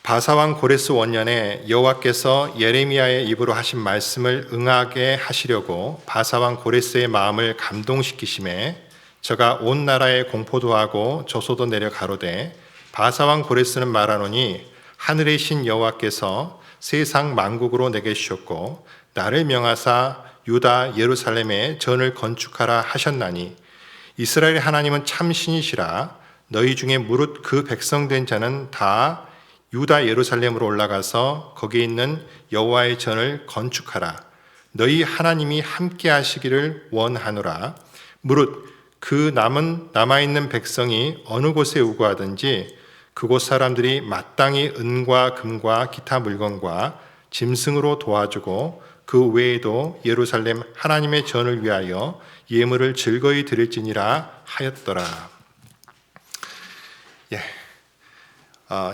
바사왕 고레스 원년에 여호와께서 예레미야의 입으로 하신 말씀을 응하게 하시려고 바사왕 고레스의 마음을 감동시키심에 저가 온 나라에 공포도 하고 조소도 내려 가로되 바사왕 고레스는 말하노니 하늘의 신 여호와께서 세상 만국으로 내게 주셨고 나를 명하사 유다 예루살렘에 전을 건축하라 하셨나니 이스라엘 하나님은 참 신이시라. 너희 중에 무릇 그 백성된 자는 다 유다 예루살렘으로 올라가서 거기에 있는 여호와의 전을 건축하라. 너희 하나님이 함께 하시기를 원하노라. 무릇 그 남아있는 백성이 어느 곳에 우거하든지 그곳 사람들이 마땅히 은과 금과 기타 물건과 짐승으로 도와주고 그 외에도 예루살렘 하나님의 전을 위하여 예물을 즐거이 드릴지니라 하였더라.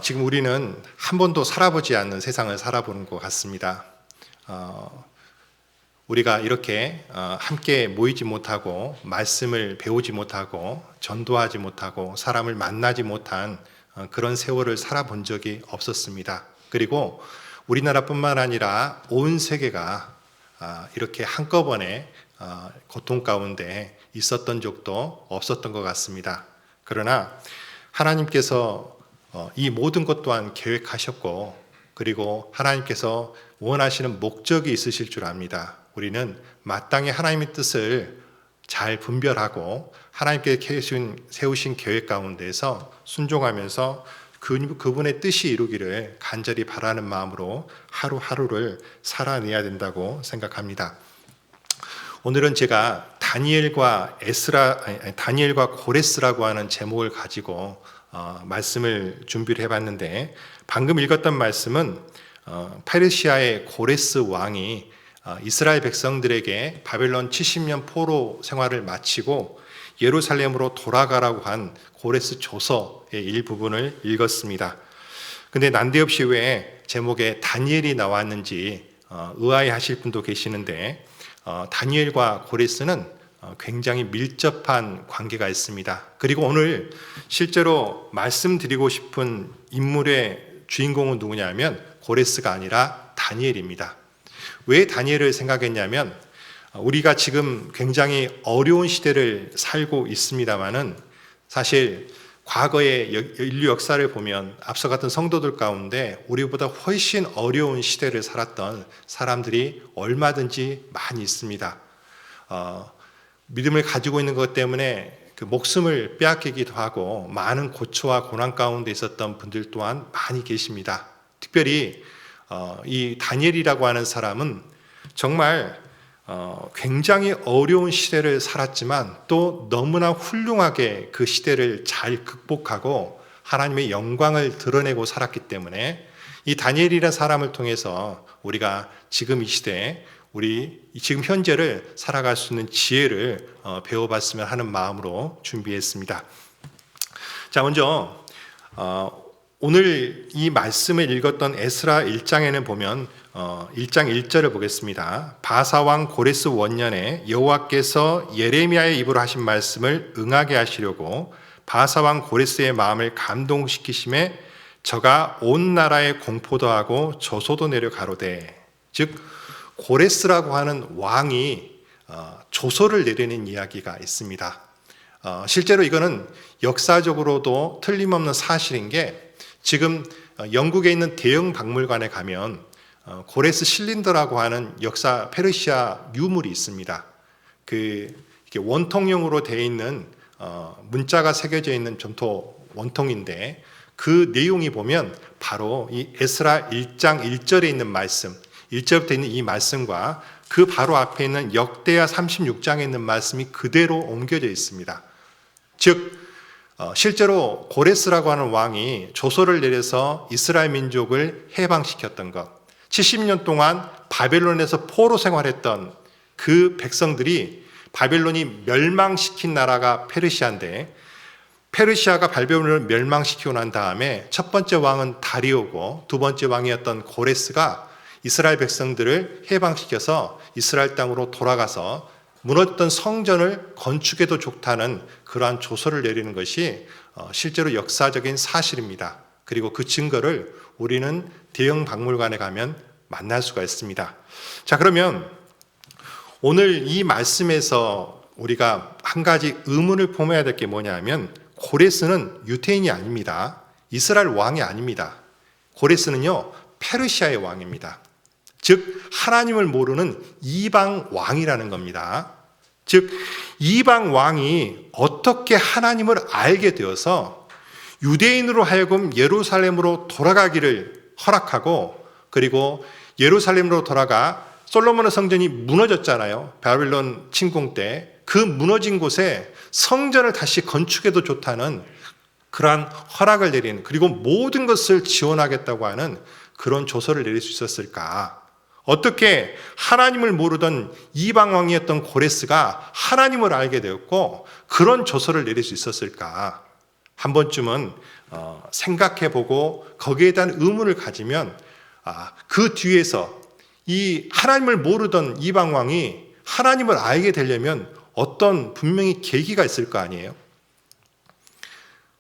지금 우리는 한 번도 살아보지 않는 세상을 살아보는 것 같습니다. 우리가 이렇게 함께 모이지 못하고 말씀을 배우지 못하고 전도하지 못하고 사람을 만나지 못한 그런 세월을 살아본 적이 없었습니다. 그리고 우리나라뿐만 아니라 온 세계가 이렇게 한꺼번에 고통 가운데 있었던 적도 없었던 것 같습니다. 그러나 하나님께서 이 모든 것 또한 계획하셨고 그리고 하나님께서 원하시는 목적이 있으실 줄 압니다. 우리는 마땅히 하나님의 뜻을 잘 분별하고 하나님께 세우신 계획 가운데서 순종하면서 그분의 뜻이 이루기를 간절히 바라는 마음으로 하루하루를 살아내야 된다고 생각합니다. 오늘은 제가 다니엘과 고레스라고 하는 제목을 가지고 말씀을 준비를 해봤는데 방금 읽었던 말씀은 페르시아의 고레스 왕이 이스라엘 백성들에게 바벨론 70년 포로 생활을 마치고 예루살렘으로 돌아가라고 한 고레스 조서의 일부분을 읽었습니다. 근데 난데없이 왜 제목에 다니엘이 나왔는지 의아해하실 분도 계시는데 다니엘과 고레스는 굉장히 밀접한 관계가 있습니다. 그리고 오늘 실제로 말씀드리고 싶은 인물의 주인공은 누구냐면 고레스가 아니라 다니엘입니다. 왜 다니엘을 생각했냐면 우리가 지금 굉장히 어려운 시대를 살고 있습니다마는 사실 과거의 인류 역사를 보면 앞서 갔던 성도들 가운데 우리보다 훨씬 어려운 시대를 살았던 사람들이 얼마든지 많이 있습니다. 믿음을 가지고 있는 것 때문에 그 목숨을 빼앗기기도 하고 많은 고초와 고난 가운데 있었던 분들 또한 많이 계십니다. 특별히 이 다니엘이라고 하는 사람은 정말 굉장히 어려운 시대를 살았지만 또 너무나 훌륭하게 그 시대를 잘 극복하고 하나님의 영광을 드러내고 살았기 때문에 이 다니엘이라는 사람을 통해서 우리가 지금 이 시대에 우리 지금 현재를 살아갈 수 있는 지혜를 배워봤으면 하는 마음으로 준비했습니다. 자, 먼저 오늘 이 말씀을 읽었던 에스라 1장에는 보면 1장 1절을 보겠습니다. 바사왕 고레스 원년에 여호와께서 예레미야의 입으로 하신 말씀을 응하게 하시려고 바사왕 고레스의 마음을 감동시키심에 저가 온 나라에 공포도 하고 조소도 내려 가로되, 즉 고레스라고 하는 왕이 조소를 내리는 이야기가 있습니다. 실제로 이거는 역사적으로도 틀림없는 사실인 게 지금 영국에 있는 대형 박물관에 가면 고레스 실린더라고 하는 역사 페르시아 유물이 있습니다. 이렇게 원통형으로 되어 있는 문자가 새겨져 있는 점토 원통인데 그 내용이 보면 바로 이 에스라 1장 1절에 있는 말씀, 1절부터 있는 이 말씀과 그 바로 앞에 있는 역대하 36장에 있는 말씀이 그대로 옮겨져 있습니다. 즉 실제로 고레스라고 하는 왕이 조소를 내려서 이스라엘 민족을 해방시켰던 것, 70년 동안 바벨론에서 포로 생활했던 그 백성들이 바벨론이 멸망시킨 나라가 페르시아인데 페르시아가 바벨론을 멸망시키고 난 다음에 첫 번째 왕은 다리오고 두 번째 왕이었던 고레스가 이스라엘 백성들을 해방시켜서 이스라엘 땅으로 돌아가서 무너졌던 성전을 건축해도 좋다는 그러한 조서를 내리는 것이 실제로 역사적인 사실입니다. 그리고 그 증거를 우리는 대형 박물관에 가면 만날 수가 있습니다. 자, 그러면 오늘 이 말씀에서 우리가 한 가지 의문을 품어야 될 게 뭐냐면, 고레스는 유대인이 아닙니다. 이스라엘 왕이 아닙니다. 고레스는요, 페르시아의 왕입니다. 즉 하나님을 모르는 이방 왕이라는 겁니다. 즉 이방 왕이 어떻게 하나님을 알게 되어서 유대인으로 하여금 예루살렘으로 돌아가기를 허락하고, 그리고 예루살렘으로 돌아가 솔로몬의 성전이 무너졌잖아요. 바벨론 침공 때 그 무너진 곳에 성전을 다시 건축해도 좋다는 그러한 허락을 내리는, 그리고 모든 것을 지원하겠다고 하는 그런 조서를 내릴 수 있었을까? 어떻게 하나님을 모르던 이방 왕이었던 고레스가 하나님을 알게 되었고 그런 조서를 내릴 수 있었을까? 한 번쯤은 생각해보고 거기에 대한 의문을 가지면, 그 뒤에서 이 하나님을 모르던 이방 왕이 하나님을 알게 되려면 어떤 분명히 계기가 있을 거 아니에요?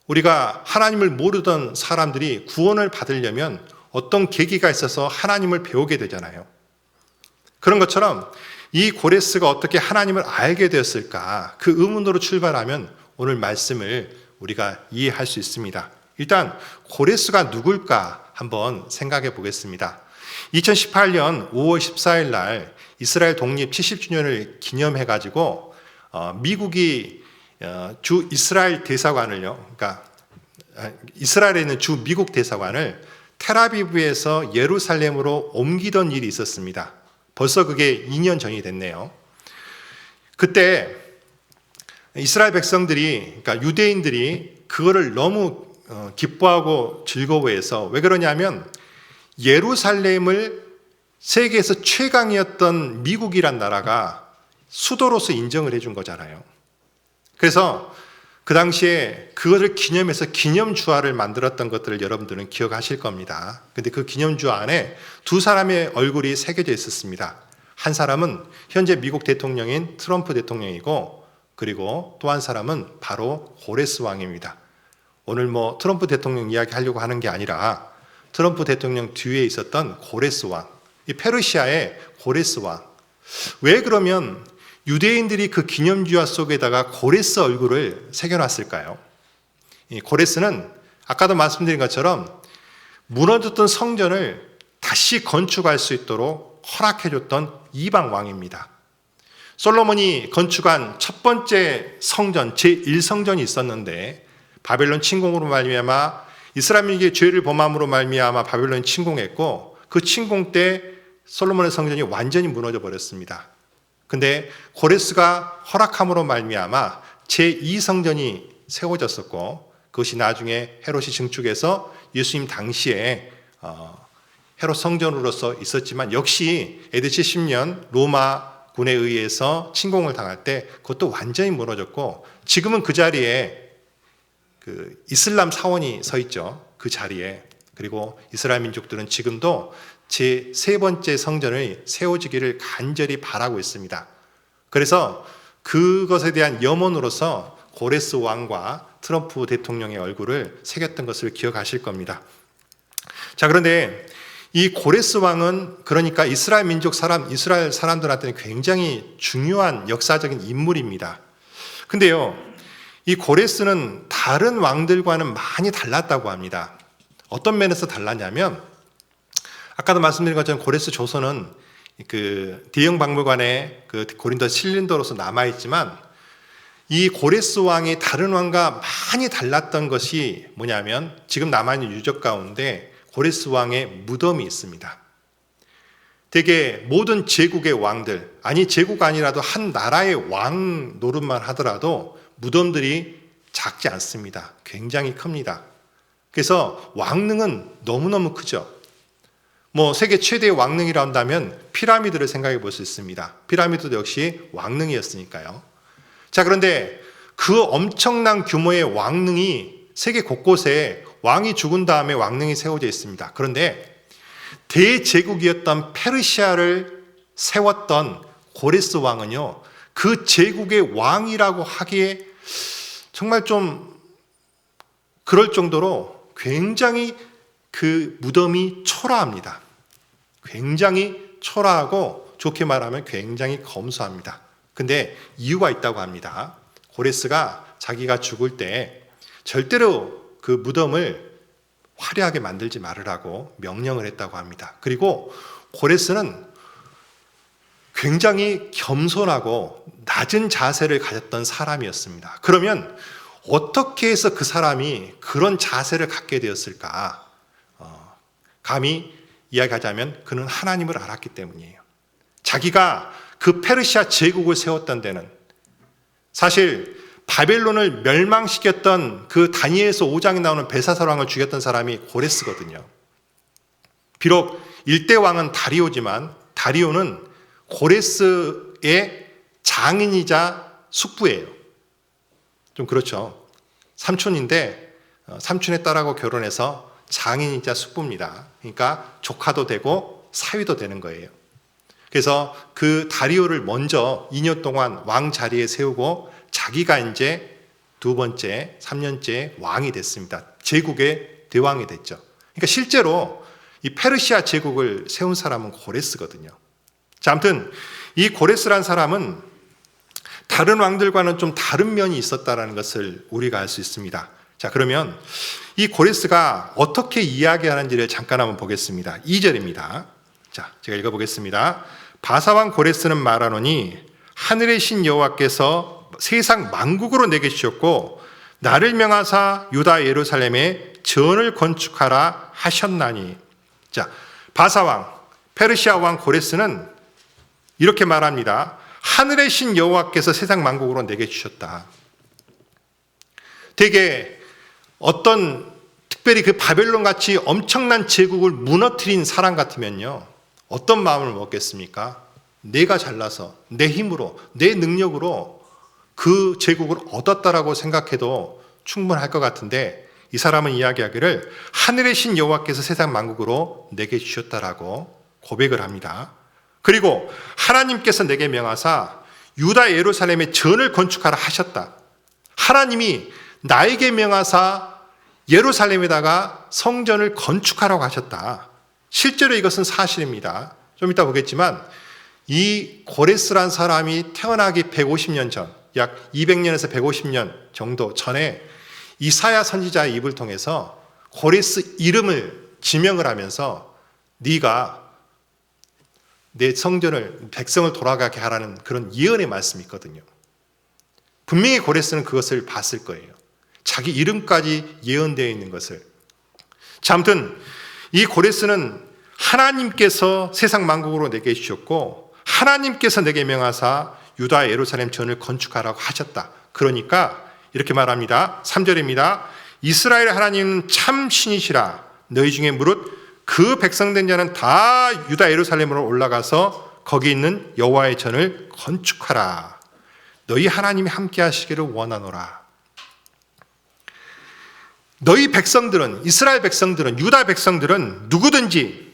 우리가 하나님을 모르던 사람들이 구원을 받으려면 어떤 계기가 있어서 하나님을 배우게 되잖아요. 그런 것처럼 이 고레스가 어떻게 하나님을 알게 되었을까? 그 의문으로 출발하면 오늘 말씀을 우리가 이해할 수 있습니다. 일단 고레스가 누굴까 한번 생각해 보겠습니다. 2018년 5월 14일 날 이스라엘 독립 70주년을 기념해 가지고 미국이 주 이스라엘 대사관을요, 그러니까 이스라엘에 있는 주 미국 대사관을 텔아비브에서 예루살렘으로 옮기던 일이 있었습니다. 벌써 그게 2년 전이 됐네요. 그때 이스라엘 백성들이, 그러니까 유대인들이 그거를 너무 기뻐하고 즐거워해서, 왜 그러냐면 예루살렘을 세계에서 최강이었던 미국이란 나라가 수도로서 인정을 해준 거잖아요. 그래서 그 당시에 그것을 기념해서 기념주화를 만들었던 것들을 여러분들은 기억하실 겁니다. 근데 그 기념주 안에 두 사람의 얼굴이 새겨져 있었습니다. 한 사람은 현재 미국 대통령인 트럼프 대통령이고, 그리고 또 한 사람은 바로 고레스 왕입니다. 오늘 트럼프 대통령 이야기 하려고 하는 게 아니라 트럼프 대통령 뒤에 있었던 고레스 왕, 이 페르시아의 고레스 왕. 왜 그러면 유대인들이 그 기념주화 속에다가 고레스 얼굴을 새겨놨을까요? 이 고레스는 아까도 말씀드린 것처럼 무너졌던 성전을 다시 건축할 수 있도록 허락해줬던 이방 왕입니다. 솔로몬이 건축한 첫 번째 성전, 제1성전이 있었는데 바벨론 침공으로 말미암아 이스라엘에게 죄를 범함으로 말미암아 바벨론이 침공했고, 그 침공 때 솔로몬의 성전이 완전히 무너져 버렸습니다. 근데 고레스가 허락함으로 말미암아 제2성전이 세워졌었고, 그것이 나중에 헤롯이 증축해서 예수님 당시에 헤롯 성전으로서 있었지만, 역시 AD 70년 로마군에 의해서 침공을 당할 때 그것도 완전히 무너졌고, 지금은 그 자리에 그 이슬람 사원이 서 있죠. 그 자리에. 그리고 이스라엘 민족들은 지금도 제3번째 성전이 세워지기를 간절히 바라고 있습니다. 그래서 그것에 대한 염원으로서 고레스 왕과 트럼프 대통령의 얼굴을 새겼던 것을 기억하실 겁니다. 자, 그런데 이 고레스 왕은 그러니까 이스라엘 민족 이스라엘 사람들한테는 굉장히 중요한 역사적인 인물입니다. 근데요, 이 고레스는 다른 왕들과는 많이 달랐다고 합니다. 어떤 면에서 달랐냐면, 아까도 말씀드린 것처럼 고레스 조서는 그 대형 박물관에 그 고린도 실린더로서 남아있지만, 이 고레스 왕이 다른 왕과 많이 달랐던 것이 뭐냐면, 지금 남아있는 유적 가운데 고레스 왕의 무덤이 있습니다. 되게 모든 제국의 왕들, 아니 제국 아니라도 한 나라의 왕 노릇만 하더라도 무덤들이 작지 않습니다. 굉장히 큽니다. 그래서 왕릉은 너무너무 크죠. 세계 최대의 왕릉이라 한다면 피라미드를 생각해 볼 수 있습니다. 피라미드도 역시 왕릉이었으니까요. 자, 그런데 그 엄청난 규모의 왕릉이 세계 곳곳에 왕이 죽은 다음에 왕릉이 세워져 있습니다. 그런데 대제국이었던 페르시아를 세웠던 고레스 왕은요, 그 제국의 왕이라고 하기에 정말 좀 그럴 정도로 굉장히 그 무덤이 초라합니다. 굉장히 초라하고 좋게 말하면 굉장히 검소합니다. 근데 이유가 있다고 합니다. 고레스가 자기가 죽을 때 절대로 그 무덤을 화려하게 만들지 말으라고 명령을 했다고 합니다. 그리고 고레스는 굉장히 겸손하고 낮은 자세를 가졌던 사람이었습니다. 그러면 어떻게 해서 그 사람이 그런 자세를 갖게 되었을까? 감히 이야기하자면 그는 하나님을 알았기 때문이에요. 자기가 그 페르시아 제국을 세웠던 데는 사실 바벨론을 멸망시켰던 그 다니엘서 5장에 나오는 벨사살 왕을 죽였던 사람이 고레스거든요. 비록 일대 왕은 다리오지만 다리오는 고레스의 장인이자 숙부예요. 좀 그렇죠. 삼촌인데 삼촌의 딸하고 결혼해서 장인이자 숙부입니다. 그러니까 조카도 되고 사위도 되는 거예요. 그래서 그 다리오를 먼저 2년 동안 왕 자리에 세우고 자기가 이제 두 번째, 3년째 왕이 됐습니다. 제국의 대왕이 됐죠. 그러니까 실제로 이 페르시아 제국을 세운 사람은 고레스거든요. 자, 아무튼 이 고레스란 사람은 다른 왕들과는 좀 다른 면이 있었다는 것을 우리가 알 수 있습니다. 자, 그러면 이 고레스가 어떻게 이야기하는지를 잠깐 한번 보겠습니다. 2절입니다. 자, 제가 읽어보겠습니다. 바사왕 고레스는 말하노니 하늘의 신 여호와께서 세상 만국으로 내게 주셨고 나를 명하사 유다 예루살렘에 전을 건축하라 하셨나니. 자, 바사왕 페르시아 왕 고레스는 이렇게 말합니다. 하늘의 신 여호와께서 세상 만국으로 내게 주셨다. 되게 어떤 특별히 그 바벨론 같이 엄청난 제국을 무너뜨린 사람 같으면요, 어떤 마음을 먹겠습니까? 내가 잘나서 내 힘으로 내 능력으로 그 제국을 얻었다라고 생각해도 충분할 것 같은데, 이 사람은 이야기하기를 하늘의 신 여호와께서 세상 만국으로 내게 주셨다라고 고백을 합니다. 그리고 하나님께서 내게 명하사 유다 예루살렘에 전을 건축하라 하셨다. 하나님이 나에게 명하사 예루살렘에다가 성전을 건축하라고 하셨다. 실제로 이것은 사실입니다. 좀 이따 보겠지만 이 고레스란 사람이 태어나기 150년 전, 약 200년에서 150년 정도 전에 이사야 선지자의 입을 통해서 고레스 이름을 지명을 하면서 네가 내 성전을, 백성을 돌아가게 하라는 그런 예언의 말씀이 있거든요. 분명히 고레스는 그것을 봤을 거예요. 자기 이름까지 예언되어 있는 것을. 자, 아무튼 이 고레스는 하나님께서 세상 만국으로 내게 주셨고 하나님께서 내게 명하사 유다 예루살렘 전을 건축하라고 하셨다. 그러니까 이렇게 말합니다. 3절입니다. 이스라엘 하나님은 참 신이시라. 너희 중에 무릇 그 백성된 자는 다 유다 예루살렘으로 올라가서 거기 있는 여호와의 전을 건축하라. 너희 하나님이 함께 하시기를 원하노라. 너희 백성들은, 이스라엘 백성들은, 유다 백성들은 누구든지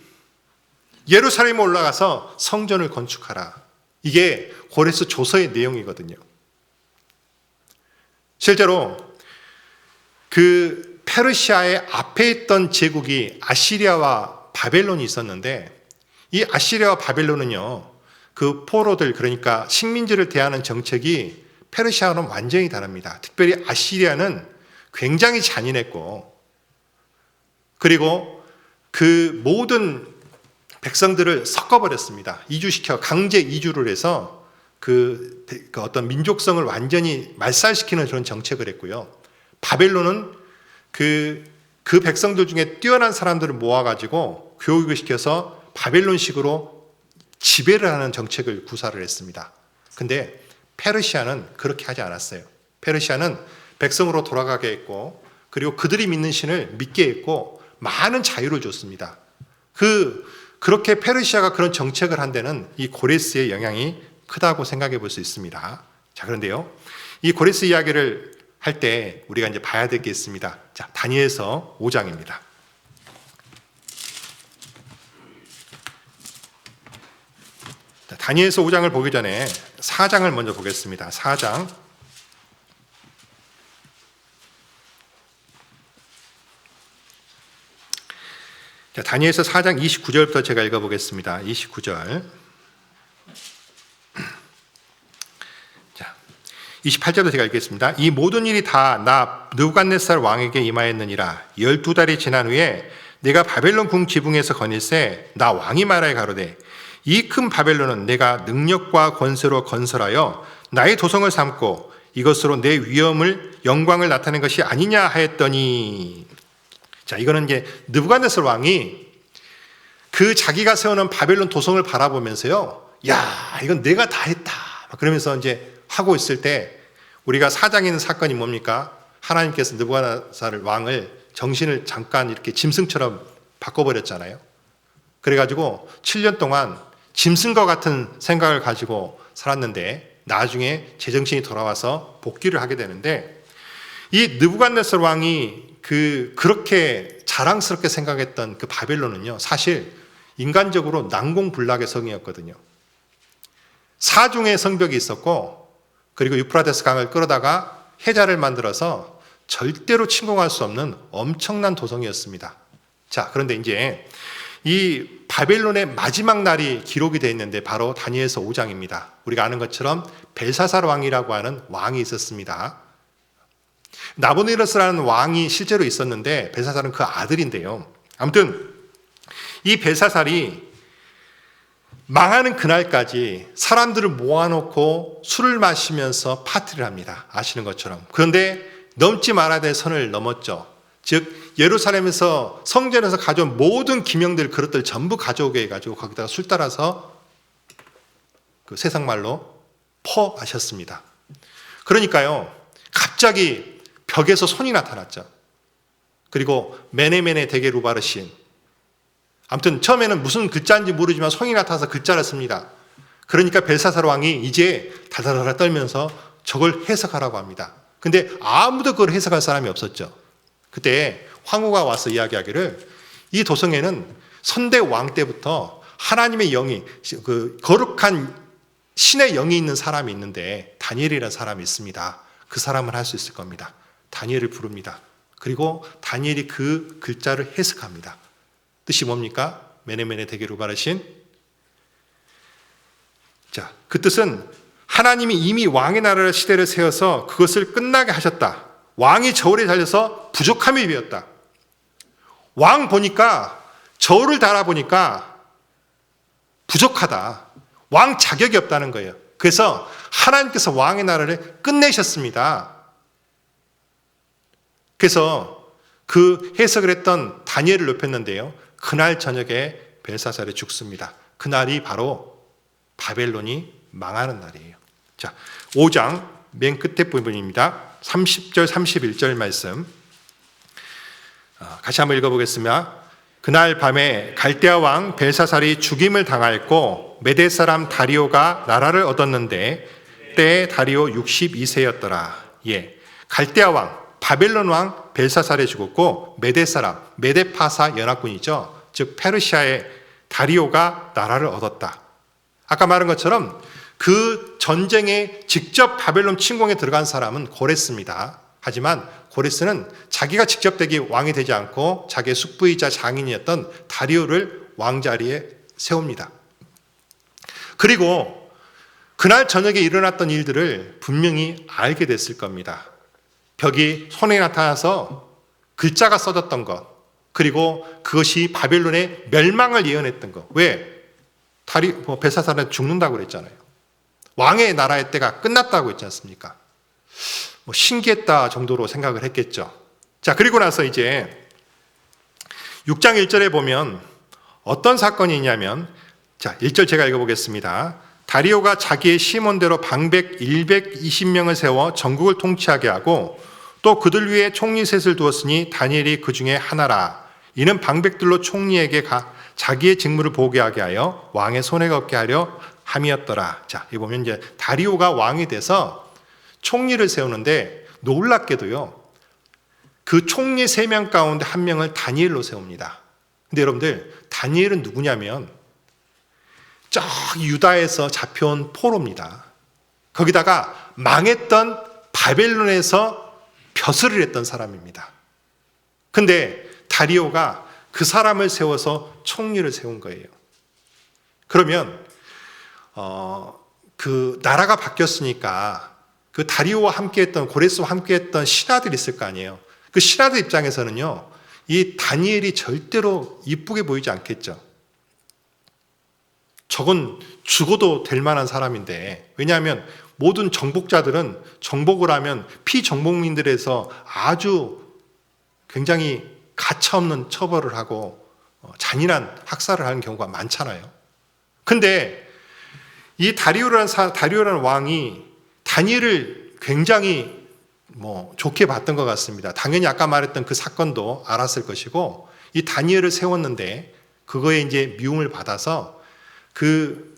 예루살렘에 올라가서 성전을 건축하라. 이게 고레스 조서의 내용이거든요. 실제로 그 페르시아의 앞에 있던 제국이 아시리아와 바벨론이 있었는데, 이 아시리아와 바벨론은요, 그 포로들, 그러니까 식민지를 대하는 정책이 페르시아와는 완전히 다릅니다. 특별히 아시리아는 굉장히 잔인했고, 그리고 그 모든 백성들을 섞어버렸습니다. 이주시켜, 강제 이주를 해서 그 어떤 민족성을 완전히 말살시키는 그런 정책을 했고요. 바벨론은 그 백성들 중에 뛰어난 사람들을 모아가지고 교육을 시켜서 바벨론식으로 지배를 하는 정책을 구사를 했습니다. 근데 페르시아는 그렇게 하지 않았어요. 페르시아는 백성으로 돌아가게 했고, 그리고 그들이 믿는 신을 믿게 했고, 많은 자유를 줬습니다. 그렇게 페르시아가 그런 정책을 한 데는 이 고레스의 영향이 크다고 생각해 볼 수 있습니다. 자, 그런데요, 이 고레스 이야기를 할 때 우리가 이제 봐야 될 게 있습니다. 자, 다니엘서 5장입니다. 다니엘서 5장을 보기 전에 4장을 먼저 보겠습니다. 4장. 자, 다니엘서 4장 29절부터 제가 읽어보겠습니다. 29절. 자, 28절도 제가 읽겠습니다. 이 모든 일이 다 나 느부갓네살 왕에게 임하였느니라. 12달이 지난 후에 내가 바벨론 궁 지붕에서 거닐새 나 왕이 말하여 가로되 이 큰 바벨론은 내가 능력과 권세로 건설하여 나의 도성을 삼고 이것으로 내 위엄을 영광을 나타낸 것이 아니냐 하였더니, 자, 이거는 이제 느부갓네살 왕이 그 자기가 세우는 바벨론 도성을 바라보면서요, 야, 이건 내가 다 했다, 그러면서 이제 하고 있을 때 우리가 4장에 있는 사건이 뭡니까? 하나님께서 느부갓네살 왕을 정신을 잠깐 이렇게 짐승처럼 바꿔버렸잖아요. 그래가지고 7년 동안 짐승과 같은 생각을 가지고 살았는데 나중에 제정신이 돌아와서 복귀를 하게 되는데, 이 느부갓네살 왕이 그렇게 자랑스럽게 생각했던 그 바벨론은요, 사실 인간적으로 난공불락의 성이었거든요. 사중의 성벽이 있었고, 그리고 유프라테스 강을 끌어다가 해자를 만들어서 절대로 침공할 수 없는 엄청난 도성이었습니다. 자, 그런데 이제 이 바벨론의 마지막 날이 기록이 되어 있는데 바로 다니엘서 5장입니다. 우리가 아는 것처럼 벨사살 왕이라고 하는 왕이 있었습니다. 나보니르스라는 왕이 실제로 있었는데 벨사살은 그 아들인데요. 아무튼 이 벨사살이 망하는 그날까지 사람들을 모아놓고 술을 마시면서 파티를 합니다. 아시는 것처럼. 그런데 넘지 말아야 될 선을 넘었죠. 즉 예루살렘에서 성전에서 가져온 모든 기명들, 그릇들 전부 가져오게 해가지고 거기다가 술 따라서 그 세상 말로 퍼 마셨습니다. 그러니까요, 갑자기 벽에서 손이 나타났죠. 그리고 메네메네 데게 루바르신, 아무튼 처음에는 무슨 글자인지 모르지만 손이 나타나서 글자를 씁니다. 그러니까 벨사살 왕이 이제 달달달 떨면서 저걸 해석하라고 합니다. 근데 아무도 그걸 해석할 사람이 없었죠. 그때 황후가 와서 이야기하기를 이 도성에는 선대 왕 때부터 하나님의 영이, 그 거룩한 신의 영이 있는 사람이 있는데 다니엘이라는 사람이 있습니다. 그 사람은 할 수 있을 겁니다. 다니엘을 부릅니다. 그리고 다니엘이 그 글자를 해석합니다. 뜻이 뭡니까? 메네메네 데게 루바르신. 자, 그 뜻은 하나님이 이미 왕의 나라를 시대를 세워서 그것을 끝나게 하셨다. 왕이 저울에 달려서 부족함이 되었다. 왕 보니까, 저울을 달아보니까 부족하다. 왕 자격이 없다는 거예요. 그래서 하나님께서 왕의 나라를 끝내셨습니다. 그래서 그 해석을 했던 다니엘을 높였는데요, 그날 저녁에 벨사살이 죽습니다. 그날이 바로 바벨론이 망하는 날이에요. 자, 5장 맨 끝에 부분입니다. 30절 31절 말씀 같이 한번 읽어보겠습니다. 그날 밤에 갈대아 왕 벨사살이 죽임을 당하였고 메대 사람 다리오가 나라를 얻었는데 때에 다리오 62세였더라. 예, 갈대아 왕 바벨론 왕 벨사살이 죽었고 메대 사람, 메데파사 연합군이죠. 즉 페르시아의 다리오가 나라를 얻었다. 아까 말한 것처럼 그 전쟁에 직접 바벨론 침공에 들어간 사람은 고레스입니다. 하지만 고레스는 자기가 직접 왕이 되지 않고 자기의 숙부이자 장인이었던 다리오를 왕자리에 세웁니다. 그리고 그날 저녁에 일어났던 일들을 분명히 알게 됐을 겁니다. 벽이 손에 나타나서 글자가 써졌던 것, 그리고 그것이 바벨론의 멸망을 예언했던 것. 왜? 벨사살은 죽는다고 그랬잖아요. 왕의 나라의 때가 끝났다고 했지 않습니까? 신기했다 정도로 생각을 했겠죠. 자, 그리고 나서 이제 6장 1절에 보면 어떤 사건이 있냐면, 자, 1절 제가 읽어보겠습니다. 다리오가 자기의 시몬대로 방백 120명을 세워 전국을 통치하게 하고 또 그들 위에 총리 셋을 두었으니 다니엘이 그 중에 하나라. 이는 방백들로 총리에게 자기의 직무를 보게 하게 하여 왕의 손에 걷게 하려 함이었더라. 자, 여기 보면 이제 다리오가 왕이 돼서 총리를 세우는데 놀랍게도요, 그 총리 3명 가운데 1명을 다니엘로 세웁니다. 근데 여러분들, 다니엘은 누구냐면 저기 유다에서 잡혀온 포로입니다. 거기다가 망했던 바벨론에서 벼슬을 했던 사람입니다. 근데 다리오가 그 사람을 세워서 총리를 세운 거예요. 그러면 그 나라가 바뀌었으니까 그 다리오와 함께했던, 고레스와 함께했던 신하들이 있을 거 아니에요. 그 신하들 입장에서는요, 이 다니엘이 절대로 이쁘게 보이지 않겠죠. 저건 죽어도 될 만한 사람인데, 왜냐하면 모든 정복자들은 정복을 하면 피정복민들에서 아주 굉장히 가차없는 처벌을 하고 잔인한 학살을 하는 경우가 많잖아요. 근데 이 다리오라는 왕이 다니엘을 굉장히 좋게 봤던 것 같습니다. 당연히 아까 말했던 그 사건도 알았을 것이고, 이 다니엘을 세웠는데 그거에 이제 미움을 받아서 그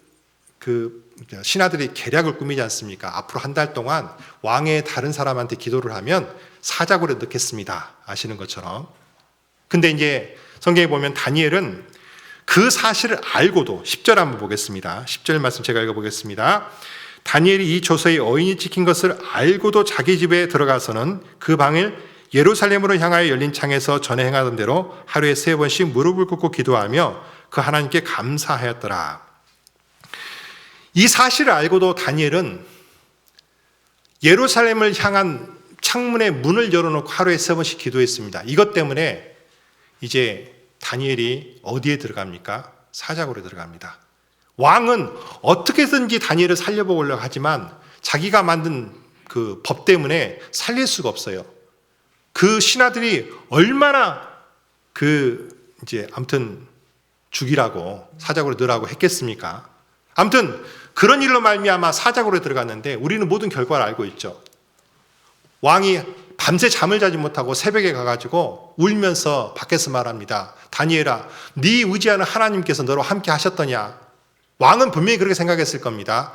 신하들이 계략을 꾸미지 않습니까? 앞으로 한 달 동안 왕의 다른 사람한테 기도를 하면 사자굴에 넣겠습니다. 아시는 것처럼. 근데 이제 성경에 보면 다니엘은 그 사실을 알고도, 10절 한번 보겠습니다. 10절 말씀 제가 읽어보겠습니다. 다니엘이 이 조서에 어인이 찍힌 것을 알고도 자기 집에 들어가서는 그 방을 예루살렘으로 향하여 열린 창에서 전에 행하던 대로 하루에 3번씩 무릎을 꿇고 기도하며 그 하나님께 감사하였더라. 이 사실을 알고도 다니엘은 예루살렘을 향한 창문의 문을 열어놓고 하루에 3번씩 기도했습니다. 이것 때문에 이제 다니엘이 어디에 들어갑니까? 사자굴에 들어갑니다. 왕은 어떻게든지 다니엘을 살려보려고 하지만 자기가 만든 그 법 때문에 살릴 수가 없어요. 그 신하들이 얼마나 아무튼 죽이라고, 사자굴에 넣으라고 했겠습니까? 아무튼 그런 일로 말미암아 사자굴에 들어갔는데 우리는 모든 결과를 알고 있죠. 왕이 밤새 잠을 자지 못하고 새벽에 가가지고 울면서 밖에서 말합니다. 다니엘아, 네 의지하는 하나님께서 너로 함께 하셨더냐? 왕은 분명히 그렇게 생각했을 겁니다.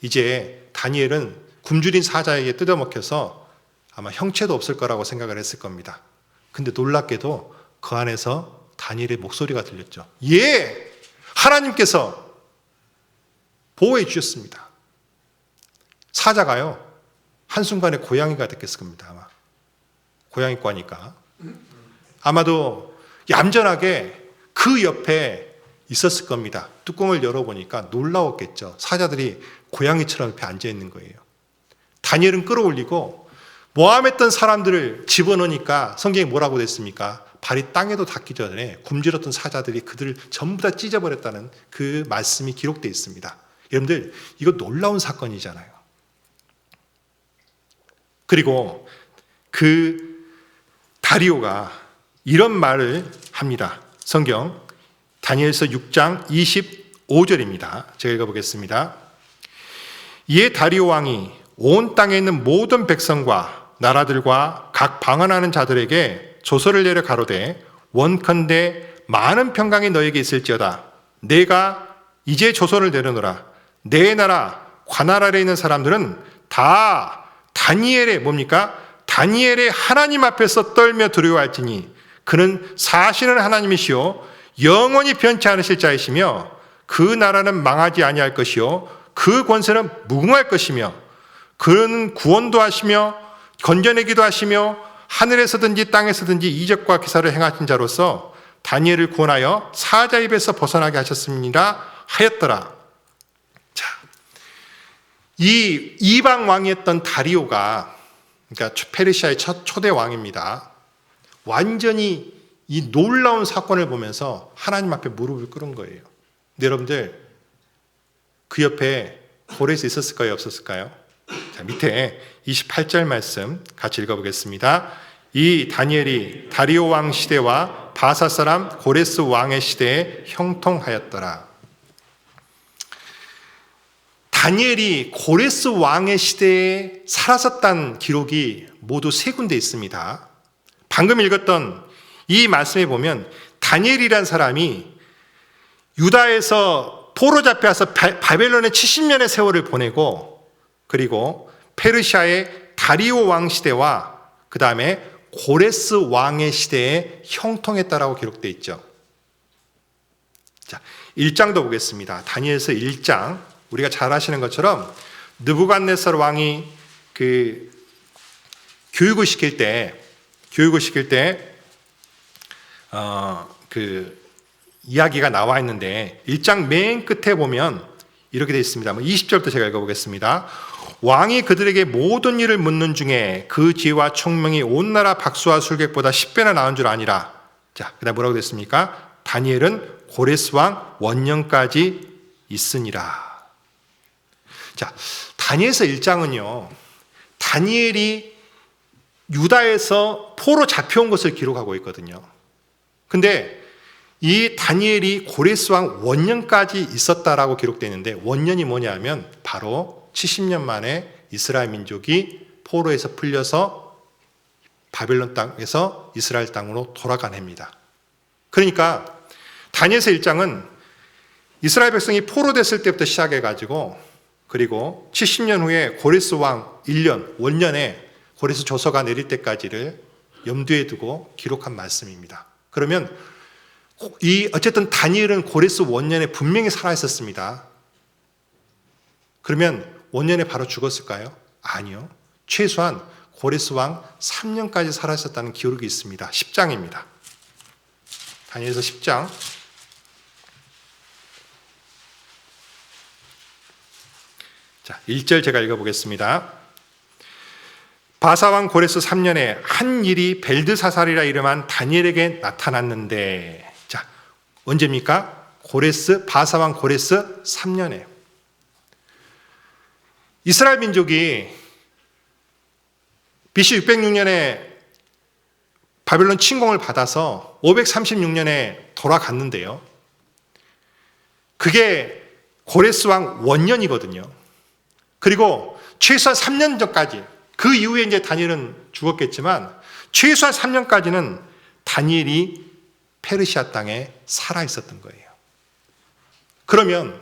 이제 다니엘은 굶주린 사자에게 뜯어먹혀서 아마 형체도 없을 거라고 생각을 했을 겁니다. 근데 놀랍게도 그 안에서 다니엘의 목소리가 들렸죠. 예! 하나님께서 보호해 주셨습니다. 사자가요, 한순간에 고양이가 됐겠을 겁니다. 아마 고양이과니까. 아마도 얌전하게 그 옆에 있었을 겁니다. 뚜껑을 열어보니까 놀라웠겠죠. 사자들이 고양이처럼 옆에 앉아있는 거예요. 다니엘은 끌어올리고 모함했던 사람들을 집어넣으니까 성경이 뭐라고 됐습니까? 발이 땅에도 닿기 전에 굶주렸던 사자들이 그들을 전부 다 찢어버렸다는 그 말씀이 기록되어 있습니다. 여러분들, 이거 놀라운 사건이잖아요. 그리고 그 다리오가 이런 말을 합니다. 성경 다니엘서 6장 25절입니다. 제가 읽어보겠습니다. 이에 다리오 왕이 온 땅에 있는 모든 백성과 나라들과 각 방언하는 자들에게 조서를 내려 가로되 원컨대 많은 평강이 너에게 있을지어다. 내가 이제 조서를 내려놓으라. 내 나라 관할 아래 있는 사람들은 다 다니엘의 뭡니까? 다니엘의 하나님 앞에서 떨며 두려워할지니 그는 사실은 하나님이시요 영원히 변치 않으실 자이시며 그 나라는 망하지 아니할 것이요 그 권세는 무궁할 것이며 그는 구원도 하시며 건져내기도 하시며 하늘에서든지 땅에서든지 이적과 기사를 행하신 자로서 다니엘을 구원하여 사자 입에서 벗어나게 하셨습니다 하였더라. 자, 이 이방 왕이었던 다리오가, 그러니까 페르시아의 첫 초대 왕입니다. 완전히 이 놀라운 사건을 보면서 하나님 앞에 무릎을 꿇은 거예요. 근데 여러분들, 그 옆에 고레스 있었을까요? 없었을까요? 자, 밑에 28절 말씀 같이 읽어보겠습니다. 이 다니엘이 다리오 왕 시대와 바사 사람 고레스 왕의 시대에 형통하였더라. 다니엘이 고레스 왕의 시대에 살았었다는 기록이 모두 3군데 있습니다. 방금 읽었던 이 말씀에 보면 다니엘이란 사람이 유다에서 포로 잡혀서 바벨론에 70년의 세월을 보내고, 그리고 페르시아의 다리오 왕 시대와 그 다음에 고레스 왕의 시대에 형통했다라고 기록되어 있죠. 자, 1장도 보겠습니다. 다니엘서 1장. 우리가 잘 아시는 것처럼 느부갓네살 왕이 그 교육을 시킬 때 그 이야기가 나와 있는데 1장 맨 끝에 보면 이렇게 되어 있습니다. 20절부터 제가 읽어보겠습니다. 왕이 그들에게 모든 일을 묻는 중에 그 지혜와 총명이 온 나라 박수와 술객보다 10배나 나은 줄 아니라. 자, 그다음 뭐라고 됐습니까? 다니엘은 고레스 왕 원년까지 있으니라. 자, 다니엘서 1장은요, 다니엘이 유다에서 포로 잡혀온 것을 기록하고 있거든요. 근데 이 다니엘이 고레스 왕 원년까지 있었다라고 기록되어 있는데, 원년이 뭐냐면 바로 70년 만에 이스라엘 민족이 포로에서 풀려서 바벨론 땅에서 이스라엘 땅으로 돌아간 해입니다. 그러니까 다니엘서 1장은 이스라엘 백성이 포로됐을 때부터 시작해가지고, 그리고 70년 후에 고레스 왕 1년, 원년에 고레스 조서가 내릴 때까지를 염두에 두고 기록한 말씀입니다. 그러면 어쨌든 다니엘은 고레스 원년에 분명히 살아있었습니다. 그러면 원년에 바로 죽었을까요? 아니요. 최소한 고레스 왕 3년까지 살아있었다는 기록이 있습니다. 10장입니다. 다니엘서 10장. 자, 1절 제가 읽어보겠습니다. 바사왕 고레스 3년에 한 일이 벨드사살이라 이름한 다니엘에게 나타났는데, 자, 언제입니까? 바사왕 고레스 3년에. 이스라엘 민족이 BC 606년에 바벨론 침공을 받아서 536년에 돌아갔는데요. 그게 고레스 왕 원년이거든요. 그리고 최소한 3년 전까지, 그 이후에 이제 다니엘은 죽었겠지만 최소한 3년까지는 다니엘이 페르시아 땅에 살아 있었던 거예요. 그러면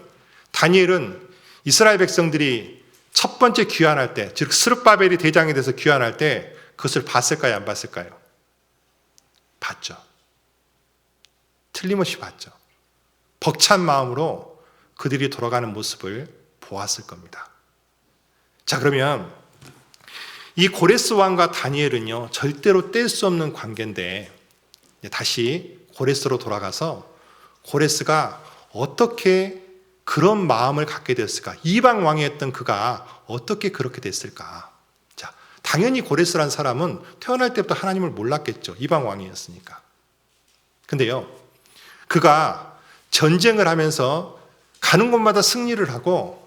다니엘은 이스라엘 백성들이 첫 번째 귀환할 때, 즉 스룹바벨이 대장이 돼서 귀환할 때 그것을 봤을까요? 안 봤을까요? 봤죠. 틀림없이 봤죠. 벅찬 마음으로 그들이 돌아가는 모습을 보았을 겁니다. 자, 그러면 이 고레스 왕과 다니엘은요, 절대로 뗄 수 없는 관계인데, 다시 고레스로 돌아가서 고레스가 어떻게 그런 마음을 갖게 됐을까? 이방 왕이었던 그가 어떻게 그렇게 됐을까? 자, 당연히 고레스라는 사람은 태어날 때부터 하나님을 몰랐겠죠. 이방 왕이었으니까. 근데요, 그가 전쟁을 하면서 가는 곳마다 승리를 하고,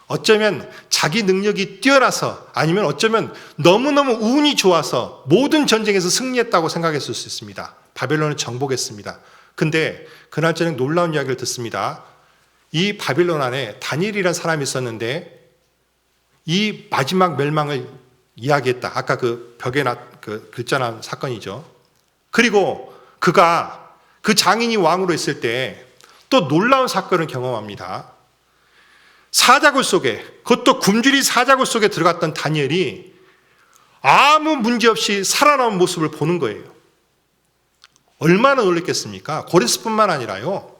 어쩌면 자기 능력이 뛰어나서, 아니면 어쩌면 너무너무 운이 좋아서 모든 전쟁에서 승리했다고 생각했을 수 있습니다. 바벨론을 정복했습니다. 근데 그날 저녁 놀라운 이야기를 듣습니다. 이 바벨론 안에 다니엘이라는 사람이 있었는데 이 마지막 멸망을 이야기했다. 아까 그 벽에 그 글자 난 사건이죠. 그리고 그가 그 장인이 왕으로 있을 때 또 놀라운 사건을 경험합니다. 사자굴 속에, 그것도 굶주린 사자굴 속에 들어갔던 다니엘이 아무 문제 없이 살아나온 모습을 보는 거예요. 얼마나 놀랬겠습니까? 고레스뿐만 아니라요,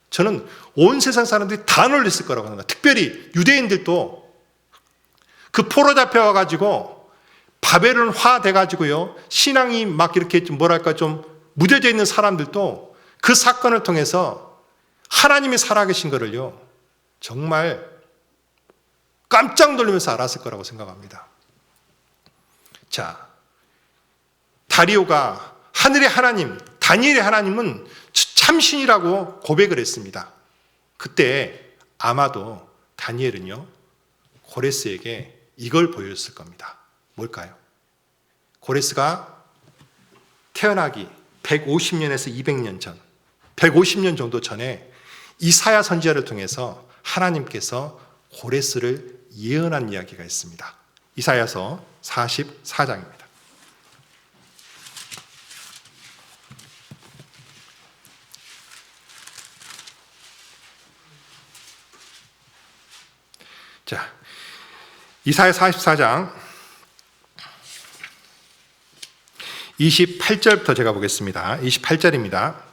저는 온 세상 사람들이 다 놀랬을 거라고 생각합니다. 특별히 유대인들도 그 포로 잡혀와가지고 바벨론화 돼가지고요, 신앙이 막 이렇게 좀 무뎌져 있는 사람들도 그 사건을 통해서 하나님이 살아계신 거를요, 정말 깜짝 놀라면서 알았을 거라고 생각합니다. 자, 다리오가 하늘의 하나님, 다니엘의 하나님은 참신이라고 고백을 했습니다. 그때 아마도 다니엘은요, 고레스에게 이걸 보여줬을 겁니다. 뭘까요? 고레스가 태어나기 150년에서 200년 전, 150년 정도 전에 이사야 선지자를 통해서 하나님께서 고레스를 예언한 이야기가 있습니다. 이사야서 44장입니다. 자, 이사야 44장 28절부터 제가 보겠습니다. 28절입니다.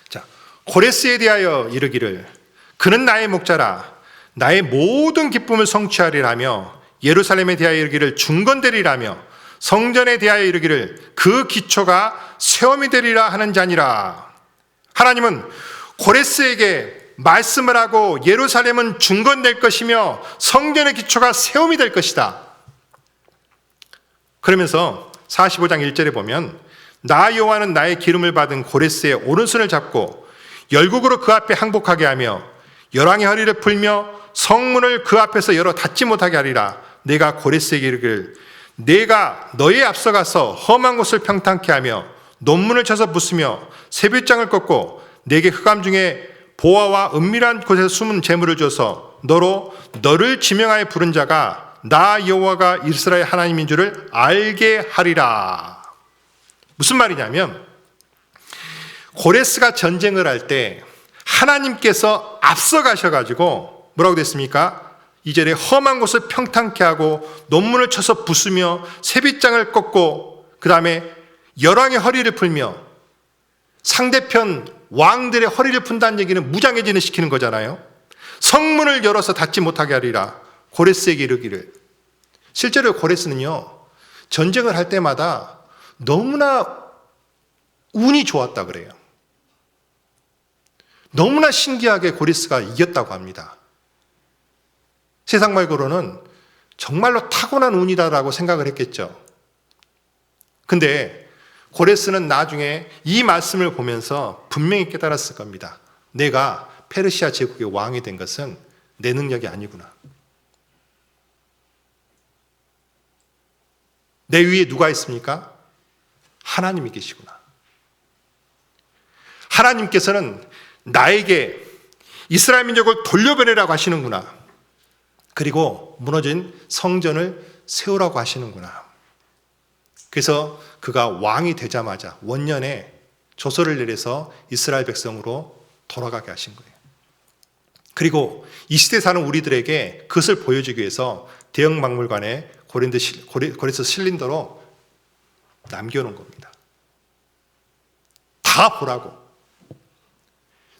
자, 고레스에 대하여 이르기를 그는 나의 목자라 나의 모든 기쁨을 성취하리라며 예루살렘에 대하여 이르기를 중건되리라며 성전에 대하여 이르기를 그 기초가 세움이 되리라 하는 자니라. 하나님은 고레스에게 말씀을 하고 예루살렘은 중건될 것이며 성전의 기초가 세움이 될 것이다. 그러면서 45장 1절에 보면 나 여호와는 나의 기름을 받은 고레스의 오른손을 잡고 열국으로 그 앞에 항복하게 하며 열왕의 허리를 풀며 성문을 그 앞에서 열어 닫지 못하게 하리라. 내가 고레스에게 이르기를 내가 너의 앞서가서 험한 곳을 평탄케 하며 논문을 쳐서 부수며 세빛장을 꺾고 내게 흑암 중에 보화와 은밀한 곳에서 숨은 재물을 줘서 너를 지명하여 부른 자가 나 여호와가 이스라엘 하나님인 줄을 알게 하리라. 무슨 말이냐면 고레스가 전쟁을 할 때 하나님께서 앞서 가셔가지고 뭐라고 됐습니까? 2절에 험한 곳을 평탄케 하고 논문을 쳐서 부수며 세빛장을 꺾고 그 다음에 열왕의 허리를 풀며 상대편 왕들의 허리를 푼다는 얘기는 무장해제를 시키는 거잖아요. 성문을 열어서 닫지 못하게 하리라. 고레스에게 이르기를. 실제로 고레스는요 전쟁을 할 때마다 너무나 운이 좋았다 그래요. 너무나 신기하게 고레스가 이겼다고 합니다. 세상 말고로는 정말로 타고난 운이다라고 생각을 했겠죠. 근데 고레스는 나중에 이 말씀을 보면서 분명히 깨달았을 겁니다. 내가 페르시아 제국의 왕이 된 것은 내 능력이 아니구나. 내 위에 누가 있습니까? 하나님이 계시구나. 하나님께서는 나에게 이스라엘 민족을 돌려보내라고 하시는구나. 그리고 무너진 성전을 세우라고 하시는구나. 그래서 그가 왕이 되자마자 원년에 조서를 내려서 이스라엘 백성으로 돌아가게 하신 거예요. 그리고 이 시대에 사는 우리들에게 그것을 보여주기 위해서 대형박물관에 고레스 실린더로 남겨놓은 겁니다. 다 보라고.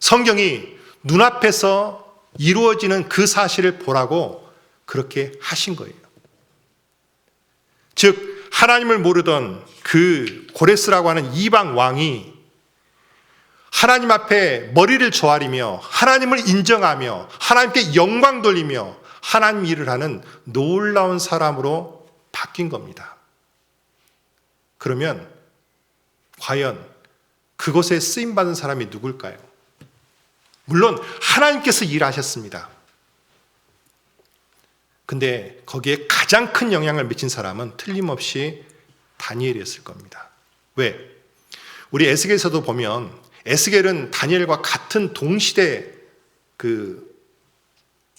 성경이 눈앞에서 이루어지는 그 사실을 보라고 그렇게 하신 거예요. 즉 하나님을 모르던 그 고레스라고 하는 이방 왕이 하나님 앞에 머리를 조아리며 하나님을 인정하며 하나님께 영광 돌리며 하나님 일을 하는 놀라운 사람으로 바뀐 겁니다. 그러면 과연 그곳에 쓰임받은 사람이 누굴까요? 물론 하나님께서 일하셨습니다. 근데 거기에 가장 큰 영향을 미친 사람은 틀림없이 다니엘이었을 겁니다. 왜? 우리 에스겔에서도 보면 에스겔은 다니엘과 같은 동시대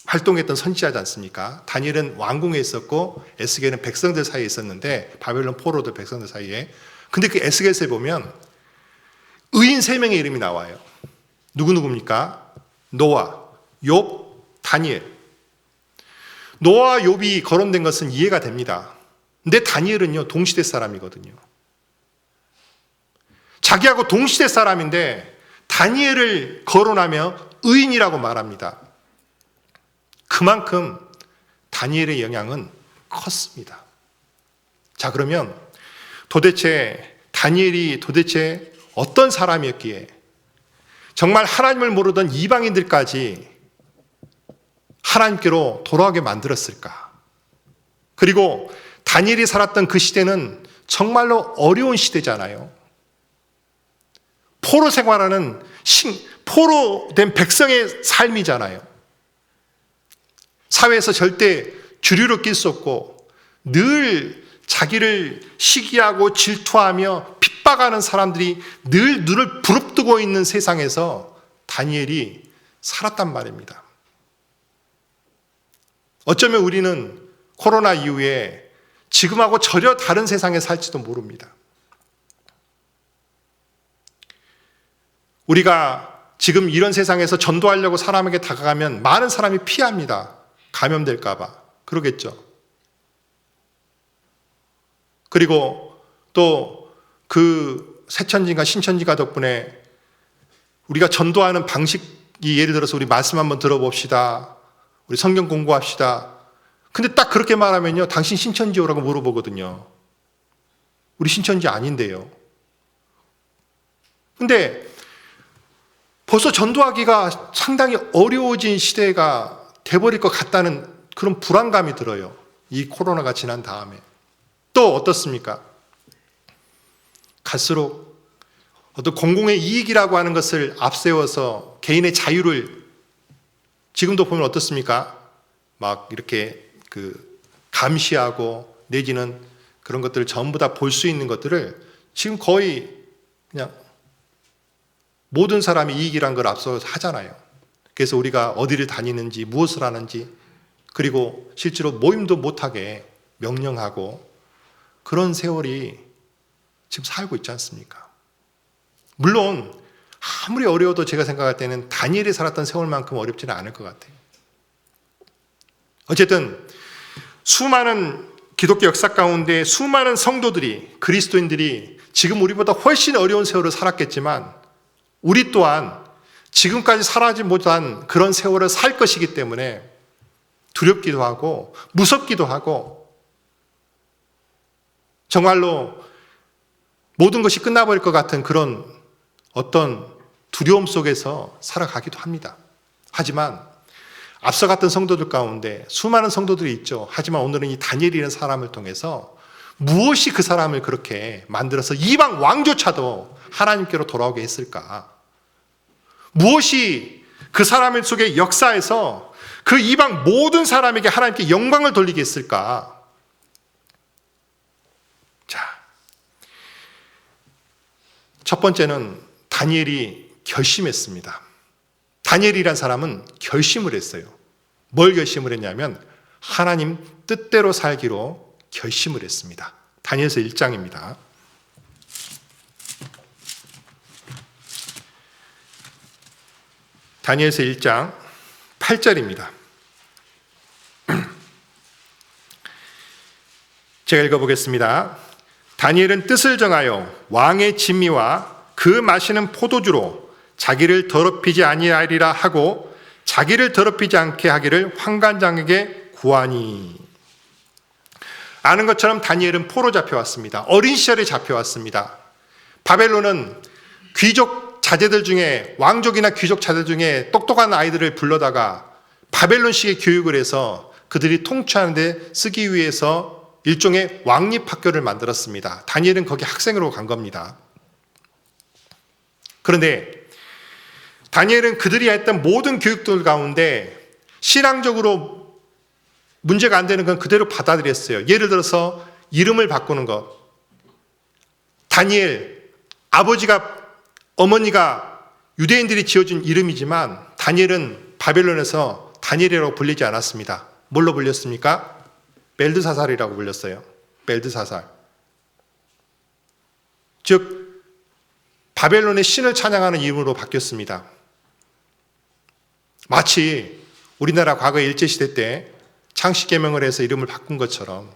활동했던 선지자지 않습니까? 다니엘은 왕궁에 있었고 에스겔은 백성들 사이에 있었는데 바벨론 포로들 백성들 사이에. 근데 그 에스겔서에 보면 의인 3명의 이름이 나와요. 누구입니까? 노아, 욥, 다니엘. 노아와 욥이 거론된 것은 이해가 됩니다. 근데 다니엘은요 동시대 사람이거든요. 자기하고 동시대 사람인데 다니엘을 거론하며 의인이라고 말합니다. 그만큼 다니엘의 영향은 컸습니다. 자, 그러면 다니엘이 도대체 어떤 사람이었기에 정말 하나님을 모르던 이방인들까지 하나님께로 돌아오게 만들었을까? 그리고 다니엘이 살았던 그 시대는 정말로 어려운 시대잖아요. 포로 생활하는 포로된 백성의 삶이잖아요. 사회에서 절대 주류로 낄 수 없고 늘 자기를 시기하고 질투하며 핍박하는 사람들이 늘 눈을 부릅뜨고 있는 세상에서 다니엘이 살았단 말입니다. 어쩌면 우리는 코로나 이후에 지금하고 전혀 다른 세상에 살지도 모릅니다. 우리가 지금 이런 세상에서 전도하려고 사람에게 다가가면 많은 사람이 피합니다. 감염될까 봐. 그러겠죠. 그리고 또 그 새천지가 신천지가 덕분에 우리가 전도하는 방식이 예를 들어서 우리 말씀 한번 들어봅시다. 우리 성경 공부합시다. 근데 딱 그렇게 말하면요. 당신 신천지요라고 물어보거든요. 우리 신천지 아닌데요. 근데 벌써 전도하기가 상당히 어려워진 시대가 돼버릴 것 같다는 그런 불안감이 들어요. 이 코로나가 지난 다음에. 또 어떻습니까? 갈수록 어떤 공공의 이익이라고 하는 것을 앞세워서 개인의 자유를 지금도 보면 어떻습니까? 막 이렇게 감시하고 내지는 그런 것들을 전부 다 볼 수 있는 것들을 지금 거의 그냥 모든 사람이 이익이란 걸 앞서서 하잖아요. 그래서 우리가 어디를 다니는지 무엇을 하는지 그리고 실제로 모임도 못하게 명령하고 그런 세월이 지금 살고 있지 않습니까? 물론 아무리 어려워도 제가 생각할 때는 다니엘이 살았던 세월만큼 어렵지는 않을 것 같아요. 어쨌든 수많은 기독교 역사 가운데 수많은 성도들이 그리스도인들이 지금 우리보다 훨씬 어려운 세월을 살았겠지만 우리 또한 지금까지 살아지 못한 그런 세월을 살 것이기 때문에 두렵기도 하고 무섭기도 하고 정말로 모든 것이 끝나버릴 것 같은 그런 어떤 두려움 속에서 살아가기도 합니다. 하지만 앞서 갔던 성도들 가운데 수많은 성도들이 있죠. 하지만 오늘은 이 다니엘이라는 사람을 통해서 무엇이 그 사람을 그렇게 만들어서 이방 왕조차도 하나님께로 돌아오게 했을까? 무엇이 그 사람 속의 역사에서 그 이방 모든 사람에게 하나님께 영광을 돌리게 했을까? 자, 첫 번째는 다니엘이 결심했습니다. 다니엘이란 사람은 결심을 했어요. 뭘 결심을 했냐면 하나님 뜻대로 살기로 결심을 했습니다. 다니엘서 1장입니다. 다니엘서 1장 8절입니다. 제가 읽어보겠습니다. 다니엘은 뜻을 정하여 왕의 진미와 그 마시는 포도주로 자기를 더럽히지 아니하리라 하고 자기를 더럽히지 않게 하기를 환관장에게 구하니. 아는 것처럼 다니엘은 포로 잡혀왔습니다. 어린 시절에 잡혀왔습니다. 바벨론은 귀족 자제들 중에 왕족이나 귀족 자제들 중에 똑똑한 아이들을 불러다가 바벨론식의 교육을 해서 그들이 통치하는 데 쓰기 위해서 일종의 왕립학교를 만들었습니다. 다니엘은 거기 학생으로 간 겁니다. 그런데 다니엘은 그들이 했던 모든 교육들 가운데 신앙적으로 문제가 안 되는 건 그대로 받아들였어요. 예를 들어서 이름을 바꾸는 것. 다니엘, 어머니가 유대인들이 지어준 이름이지만 다니엘은 바벨론에서 다니엘이라고 불리지 않았습니다. 뭘로 불렸습니까? 벨드사살이라고 불렸어요. 벨드사살. 즉 바벨론의 신을 찬양하는 이름으로 바뀌었습니다. 마치 우리나라 과거 일제시대 때 창씨개명을 해서 이름을 바꾼 것처럼.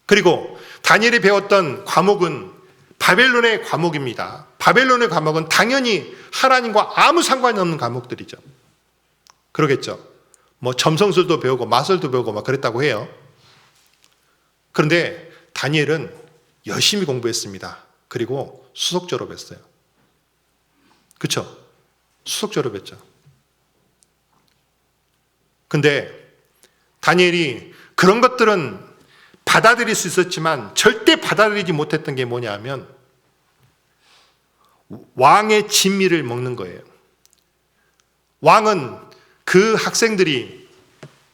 그리고 다니엘이 배웠던 과목은 바벨론의 과목입니다. 바벨론의 과목은 당연히 하나님과 아무 상관이 없는 과목들이죠. 그러겠죠. 뭐 점성술도 배우고 마술도 배우고 막 그랬다고 해요. 그런데 다니엘은 열심히 공부했습니다. 그리고 수석 졸업했어요. 그렇죠? 수석 졸업했죠. 근데 다니엘이 그런 것들은 받아들일 수 있었지만 절대 받아들이지 못했던 게 뭐냐면 왕의 진미를 먹는 거예요. 왕은 그 학생들이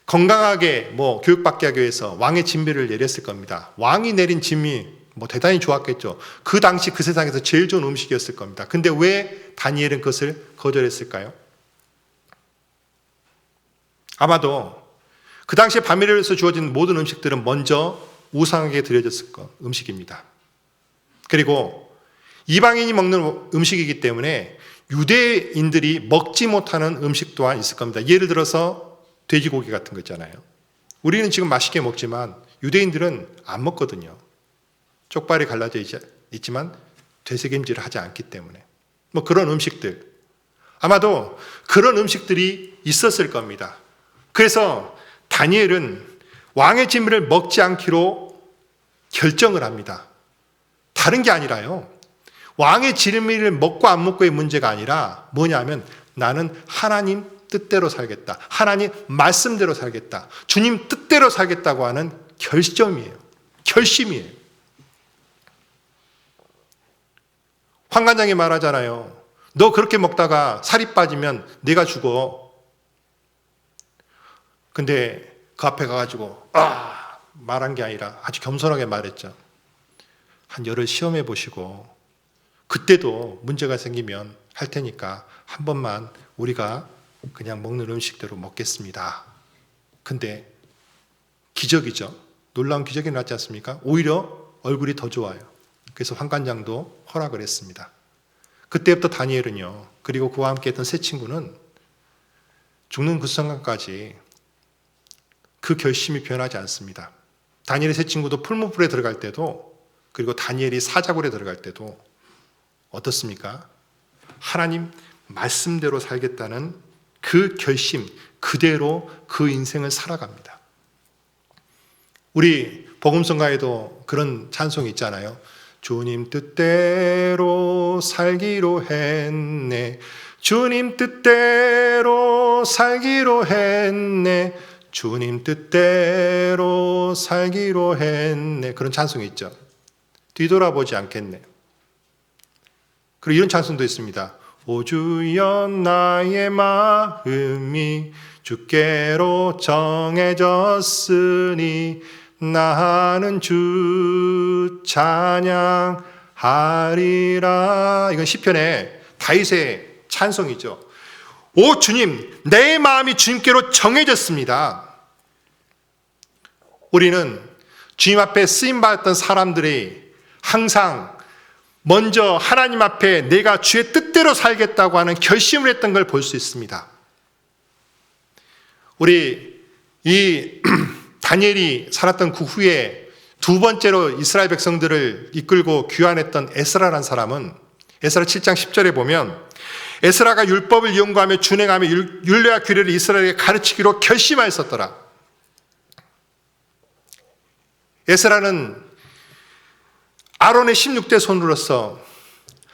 건강하게 교육받게 하기 위해서 왕의 진미를 내렸을 겁니다. 왕이 내린 진미 대단히 좋았겠죠. 그 당시 그 세상에서 제일 좋은 음식이었을 겁니다. 근데 왜 다니엘은 그것을 거절했을까요? 아마도 그 당시에 바벨론에서 주어진 모든 음식들은 먼저 우상에게 드려졌을 음식입니다. 그리고 이방인이 먹는 음식이기 때문에 유대인들이 먹지 못하는 음식 또한 있을 겁니다. 예를 들어서 돼지고기 같은 거 있잖아요. 우리는 지금 맛있게 먹지만 유대인들은 안 먹거든요. 쪽발이 갈라져 있지만 되새김질을 하지 않기 때문에. 그런 음식들. 아마도 그런 음식들이 있었을 겁니다. 그래서 다니엘은 왕의 진미를 먹지 않기로 결정을 합니다. 다른 게 아니라요. 왕의 지름이를 먹고 안 먹고의 문제가 아니라 뭐냐면 나는 하나님 뜻대로 살겠다. 하나님 말씀대로 살겠다. 주님 뜻대로 살겠다고 하는 결심이에요. 환관장이 말하잖아요. 너 그렇게 먹다가 살이 빠지면 네가 죽어. 근데 그 앞에 가가지고 말한 게 아니라 아주 겸손하게 말했죠. 한 열흘 시험해 보시고 그때도 문제가 생기면 할 테니까 한 번만 우리가 그냥 먹는 음식대로 먹겠습니다. 근데 기적이죠. 놀라운 기적이 났지 않습니까? 오히려 얼굴이 더 좋아요. 그래서 환관장도 허락을 했습니다. 그때부터 다니엘은요, 그리고 그와 함께 했던 세 친구는 죽는 그 순간까지 그 결심이 변하지 않습니다. 다니엘의 세 친구도 풀무불에 들어갈 때도, 그리고 다니엘이 사자굴에 들어갈 때도 어떻습니까? 하나님 말씀대로 살겠다는 그 결심 그대로 그 인생을 살아갑니다. 우리 복음성가에도 그런 찬송이 있잖아요. 주님 뜻대로 살기로 했네. 주님 뜻대로 살기로 했네. 주님 뜻대로 살기로 했네. 그런 찬송이 있죠. 뒤돌아보지 않겠네. 그리고 이런 찬송도 있습니다. 오 주여 나의 마음이 주께로 정해졌으니 나는 주 찬양하리라. 이건 시편의 다윗의 찬송이죠. 오 주님, 내 마음이 주님께로 정해졌습니다. 우리는 주님 앞에 쓰임받았던 사람들이 항상 먼저 하나님 앞에 내가 주의 뜻대로 살겠다고 하는 결심을 했던 걸 볼 수 있습니다. 우리 이 다니엘이 살았던 그 후에 두 번째로 이스라엘 백성들을 이끌고 귀환했던 에스라라는 사람은 에스라 7장 10절에 보면 에스라가 율법을 연구하며 준행하며 율례와 규례를 이스라엘에게 가르치기로 결심하였었더라. 에스라는 아론의 16대 손으로서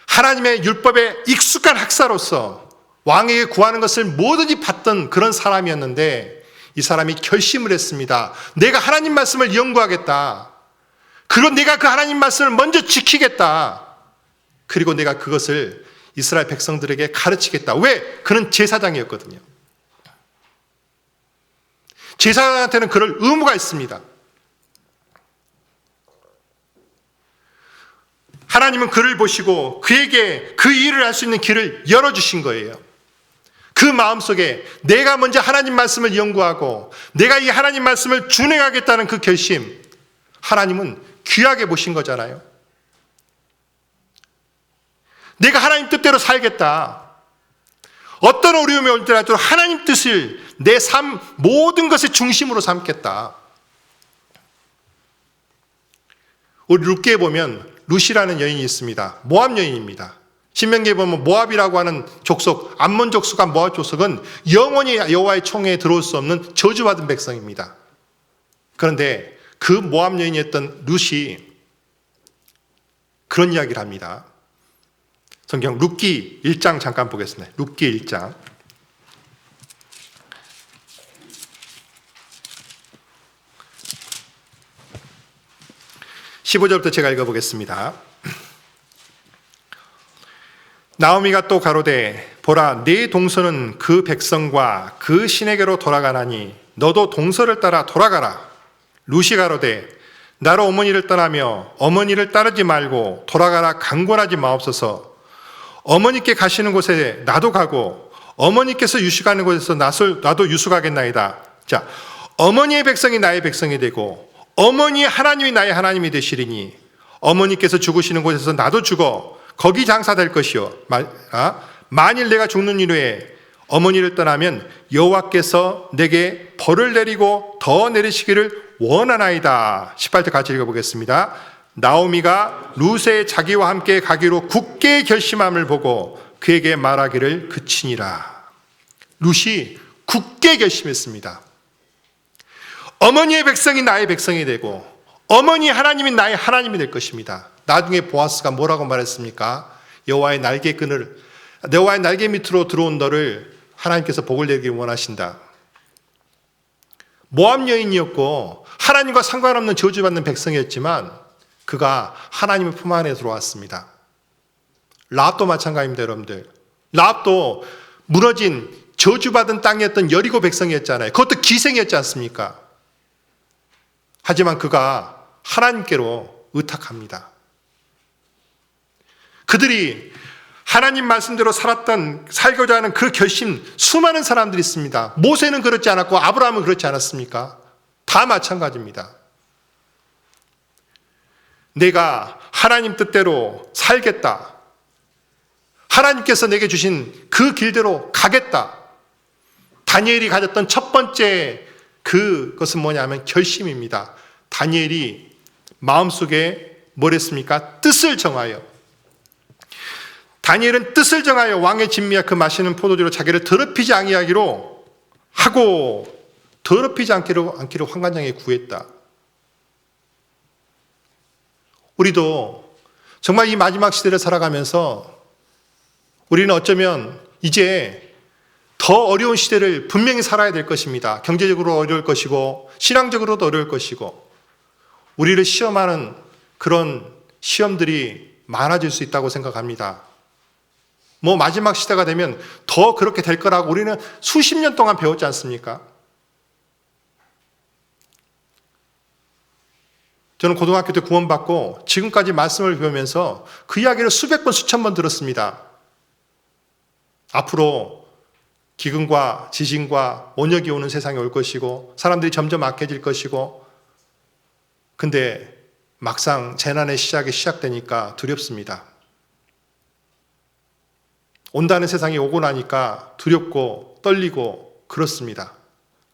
하나님의 율법에 익숙한 학사로서 왕에게 구하는 것을 뭐든지 받던 그런 사람이었는데 이 사람이 결심을 했습니다. 내가 하나님 말씀을 연구하겠다. 그리고 내가 그 하나님 말씀을 먼저 지키겠다. 그리고 내가 그것을 이스라엘 백성들에게 가르치겠다. 왜? 그는 제사장이었거든요. 제사장한테는 그럴 의무가 있습니다. 하나님은 그를 보시고 그에게 그 일을 할 수 있는 길을 열어주신 거예요. 그 마음속에 내가 먼저 하나님 말씀을 연구하고 내가 이 하나님 말씀을 준행하겠다는 그 결심, 하나님은 귀하게 보신 거잖아요. 내가 하나님 뜻대로 살겠다. 어떤 어려움이 올지라도 하나님 뜻을 내 삶 모든 것의 중심으로 삼겠다. 우리 룻기에 보면 룻이라는 여인이 있습니다. 모압 여인입니다. 신명기에 보면 모압이라고 하는 족속, 암몬 족속과 모압 족속은 영원히 여호와의 총회에 들어올 수 없는 저주받은 백성입니다. 그런데 그 모압 여인이었던 룻이 그런 이야기를 합니다. 성경 룻기 1장 잠깐 보겠습니다. 룻기 1장 15절부터 제가 읽어보겠습니다. 나오미가 또 가로되 보라 네 동서는 그 백성과 그 신에게로 돌아가나니 너도 동서를 따라 돌아가라. 룻이 가로되 나로 어머니를 떠나며 어머니를 따르지 말고 돌아가라 강권하지 마옵소서. 어머니께 가시는 곳에 나도 가고 어머니께서 유숙하는 곳에서 나도 유숙하겠나이다. 자, 어머니의 백성이 나의 백성이 되고 어머니의 하나님이 나의 하나님이 되시리니 어머니께서 죽으시는 곳에서 나도 죽어 거기 장사될 것이요. 만일 내가 죽는 이후에 어머니를 떠나면 여호와께서 내게 벌을 내리고 더 내리시기를 원하나이다. 18절 같이 읽어보겠습니다. 나오미가 룻의 자기와 함께 가기로 굳게 결심함을 보고 그에게 말하기를 그치니라. 룻이 굳게 결심했습니다. 어머니의 백성이 나의 백성이 되고 어머니 하나님이 나의 하나님이 될 것입니다. 나중에 보아스가 뭐라고 말했습니까? 여호와의 날개 밑으로 들어온 너를 하나님께서 복을 내리기 원하신다. 모압 여인이었고 하나님과 상관없는 저주받는 백성이었지만 그가 하나님의 품 안에 들어왔습니다. 라합도 마찬가지입니다, 여러분들. 라합도 무너진 저주받은 땅이었던 여리고 백성이었잖아요. 그것도 기생이었지 않습니까? 하지만 그가 하나님께로 의탁합니다. 그들이 하나님 말씀대로 살고자 하는 그 결심, 수많은 사람들이 있습니다. 모세는 그렇지 않았고 아브라함은 그렇지 않았습니까? 다 마찬가지입니다. 내가 하나님 뜻대로 살겠다. 하나님께서 내게 주신 그 길대로 가겠다. 다니엘이 가졌던 첫 번째 그것은 뭐냐면 결심입니다. 다니엘이 마음속에 뭘 했습니까? 뜻을 정하여. 다니엘은 뜻을 정하여 왕의 진미와 그 마시는 포도주로 자기를 더럽히지 아니하기로 하고 더럽히지 않기로 환관장에 구했다. 우리도 정말 이 마지막 시대를 살아가면서 우리는 어쩌면 이제 더 어려운 시대를 분명히 살아야 될 것입니다. 경제적으로 어려울 것이고 신앙적으로도 어려울 것이고 우리를 시험하는 그런 시험들이 많아질 수 있다고 생각합니다. 마지막 시대가 되면 더 그렇게 될 거라고 우리는 수십 년 동안 배웠지 않습니까? 저는 고등학교 때 구원받고 지금까지 말씀을 배우면서 그 이야기를 수백 번, 수천 번 들었습니다. 앞으로 기근과 지진과 온역이 오는 세상이 올 것이고 사람들이 점점 악해질 것이고 근데 막상 재난의 시작이 시작되니까 두렵습니다. 온다는 세상이 오고 나니까 두렵고 떨리고 그렇습니다.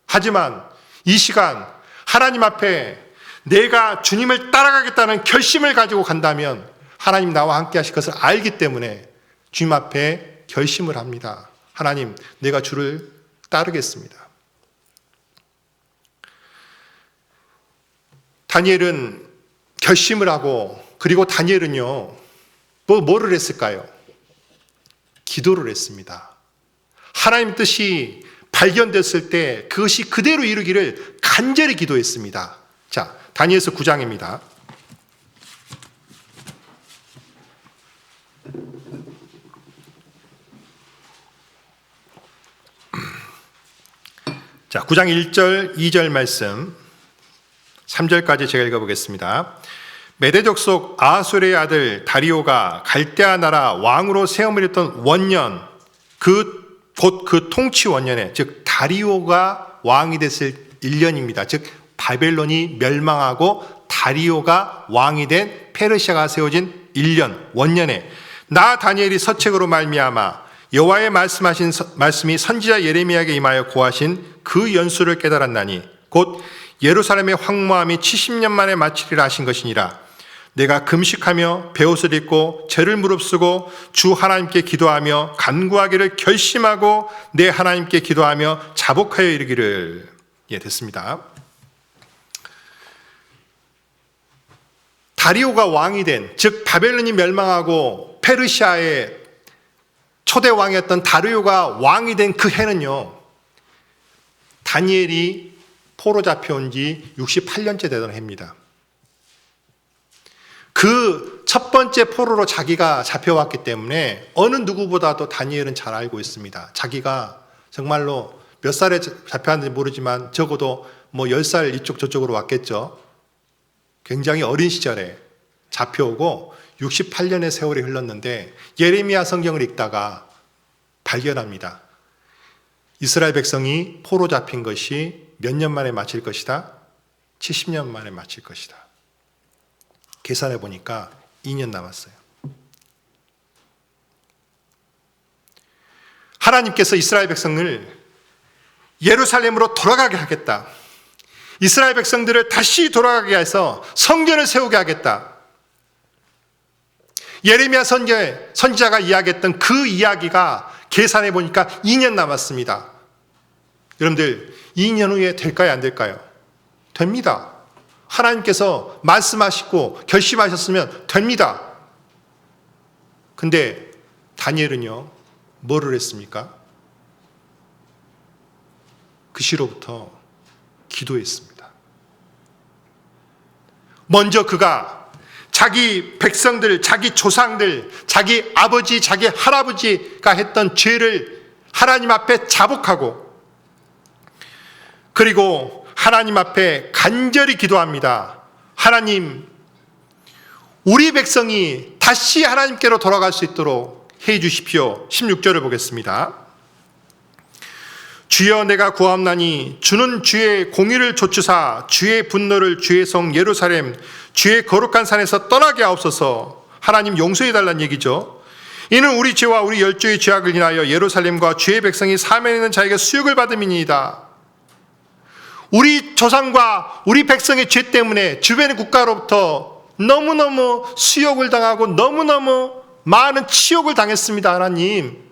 하지만 이 시간 하나님 앞에 내가 주님을 따라가겠다는 결심을 가지고 간다면 하나님 나와 함께 하실 것을 알기 때문에 주님 앞에 결심을 합니다. 하나님, 내가 주를 따르겠습니다. 다니엘은 결심을 하고 그리고 다니엘은요 뭐를 했을까요? 기도를 했습니다. 하나님 뜻이 발견됐을 때 그것이 그대로 이루기를 간절히 기도했습니다. 자, 다니엘서 9장입니다. 자, 9장 1절, 2절 말씀 3절까지 제가 읽어보겠습니다. 메대 족속 아하수르의 아들 다리오가 갈대아 나라 왕으로 세움을 했던 원년, 곧 그 통치 원년에, 즉 다리오가 왕이 됐을 1년입니다. 즉 바벨론이 멸망하고 다리오가 왕이 된 페르시아가 세워진 1년 원년에 나 다니엘이 서책으로 말미암아 여호와의 말씀이 선지자 예레미야에게 임하여 고하신 그 연수를 깨달았나니 곧 예루살렘의 황무함이 70년 만에 마치리라 하신 것이니라. 내가 금식하며 베옷을 입고 죄를 무릅쓰고 주 하나님께 기도하며 간구하기를 결심하고 내 하나님께 기도하며 자복하여 이르기를. 됐습니다. 다리오가 왕이 된, 즉 바벨론이 멸망하고 페르시아의 초대 왕이었던 다리오가 왕이 된 그 해는요, 다니엘이 포로 잡혀온 지 68년째 되던 해입니다. 그 첫 번째 포로로 자기가 잡혀왔기 때문에 어느 누구보다도 다니엘은 잘 알고 있습니다. 자기가 정말로 몇 살에 잡혀왔는지 모르지만 적어도 10살 이쪽 저쪽으로 왔겠죠. 굉장히 어린 시절에 잡혀오고 68년의 세월이 흘렀는데 예레미야 성경을 읽다가 발견합니다. 이스라엘 백성이 포로 잡힌 것이 몇 년 만에 마칠 것이다? 70년 만에 마칠 것이다. 계산해 보니까 2년 남았어요. 하나님께서 이스라엘 백성을 예루살렘으로 돌아가게 하겠다. 이스라엘 백성들을 다시 돌아가게 해서 성전을 세우게 하겠다. 예레미야 선지자가 이야기했던 그 이야기가 계산해 보니까 2년 남았습니다. 여러분들 2년 후에 될까요? 안 될까요? 됩니다. 하나님께서 말씀하시고 결심하셨으면 됩니다. 근데 다니엘은요, 뭐를 했습니까? 그 시로부터 기도했습니다. 먼저 그가 자기 백성들, 자기 조상들, 자기 아버지, 자기 할아버지가 했던 죄를 하나님 앞에 자복하고, 그리고 하나님 앞에 간절히 기도합니다. 하나님, 우리 백성이 다시 하나님께로 돌아갈 수 있도록 해 주십시오. 16절을 보겠습니다. 주여, 내가 구하옵나니 주는 주의 공의를 좇으사 주의 분노를 주의 성 예루살렘 주의 거룩한 산에서 떠나게 하옵소서. 하나님 용서해 달라는 얘기죠. 이는 우리 죄와 우리 열조의 죄악을 인하여 예루살렘과 주의 백성이 사면에 있는 자에게 수욕을 받음이니이다. 우리 조상과 우리 백성의 죄 때문에 주변의 국가로부터 너무너무 수욕을 당하고 너무너무 많은 치욕을 당했습니다. 하나님,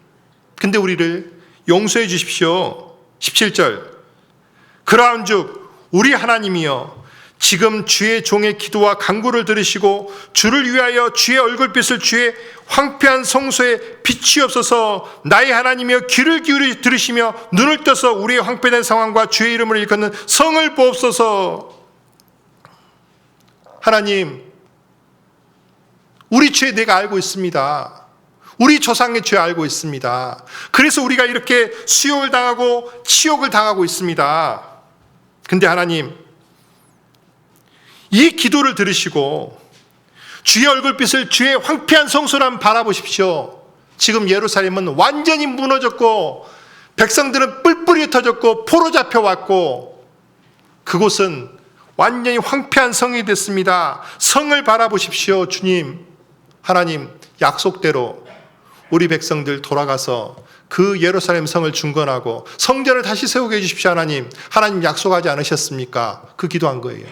근데 우리를 용서해 주십시오. 17절, 그러한즉 우리 하나님이여, 지금 주의 종의 기도와 간구를 들으시고 주를 위하여 주의 얼굴빛을 주의 황폐한 성소에 비추옵소서. 나의 하나님이여, 귀를 기울여 들으시며 눈을 떠서 우리의 황폐된 상황과 주의 이름을 일컫는 성을 보옵소서. 하나님, 우리 죄 내가 알고 있습니다. 우리 조상의 죄 알고 있습니다. 그래서 우리가 이렇게 수욕을 당하고 치욕을 당하고 있습니다. 근데 하나님, 이 기도를 들으시고 주의 얼굴빛을 주의 황폐한 성소를 한번 바라보십시오. 지금 예루살렘은 완전히 무너졌고 백성들은 뿔뿔이 흩어졌고 포로 잡혀왔고 그곳은 완전히 황폐한 성이 됐습니다. 성을 바라보십시오. 주님, 하나님, 약속대로 우리 백성들 돌아가서 그 예루살렘 성을 중건하고 성전을 다시 세우게 해주십시오. 하나님, 하나님 약속하지 않으셨습니까? 그 기도한 거예요.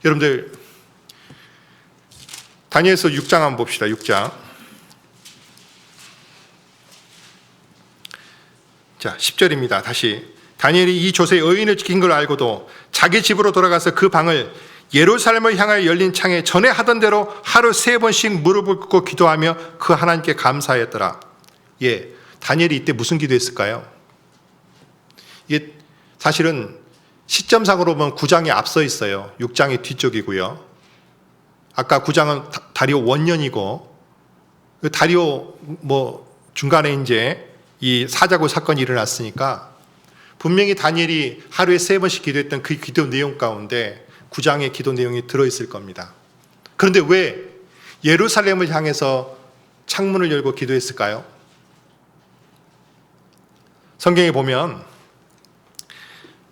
여러분들, 다니엘서 6장 한번 봅시다. 6장. 자, 10절입니다. 다시. 다니엘이 이 조세의 의인을 지킨 걸 알고도 자기 집으로 돌아가서 그 방을 예루살렘을 향하여 열린 창에 전에 하던 대로 하루 3번씩 무릎을 꿇고 기도하며 그 하나님께 감사하였더라. 예, 다니엘이 이때 무슨 기도했을까요? 이게 사실은 시점상으로 보면 9장에 앞서 있어요. 6장이 뒤쪽이고요. 아까 9장은 다리오 원년이고, 다리오 중간에 이제 이 사자굴 사건이 일어났으니까 분명히 다니엘이 하루에 3번씩 기도했던 그 기도 내용 가운데 9장의 기도 내용이 들어있을 겁니다. 그런데 왜 예루살렘을 향해서 창문을 열고 기도했을까요? 성경에 보면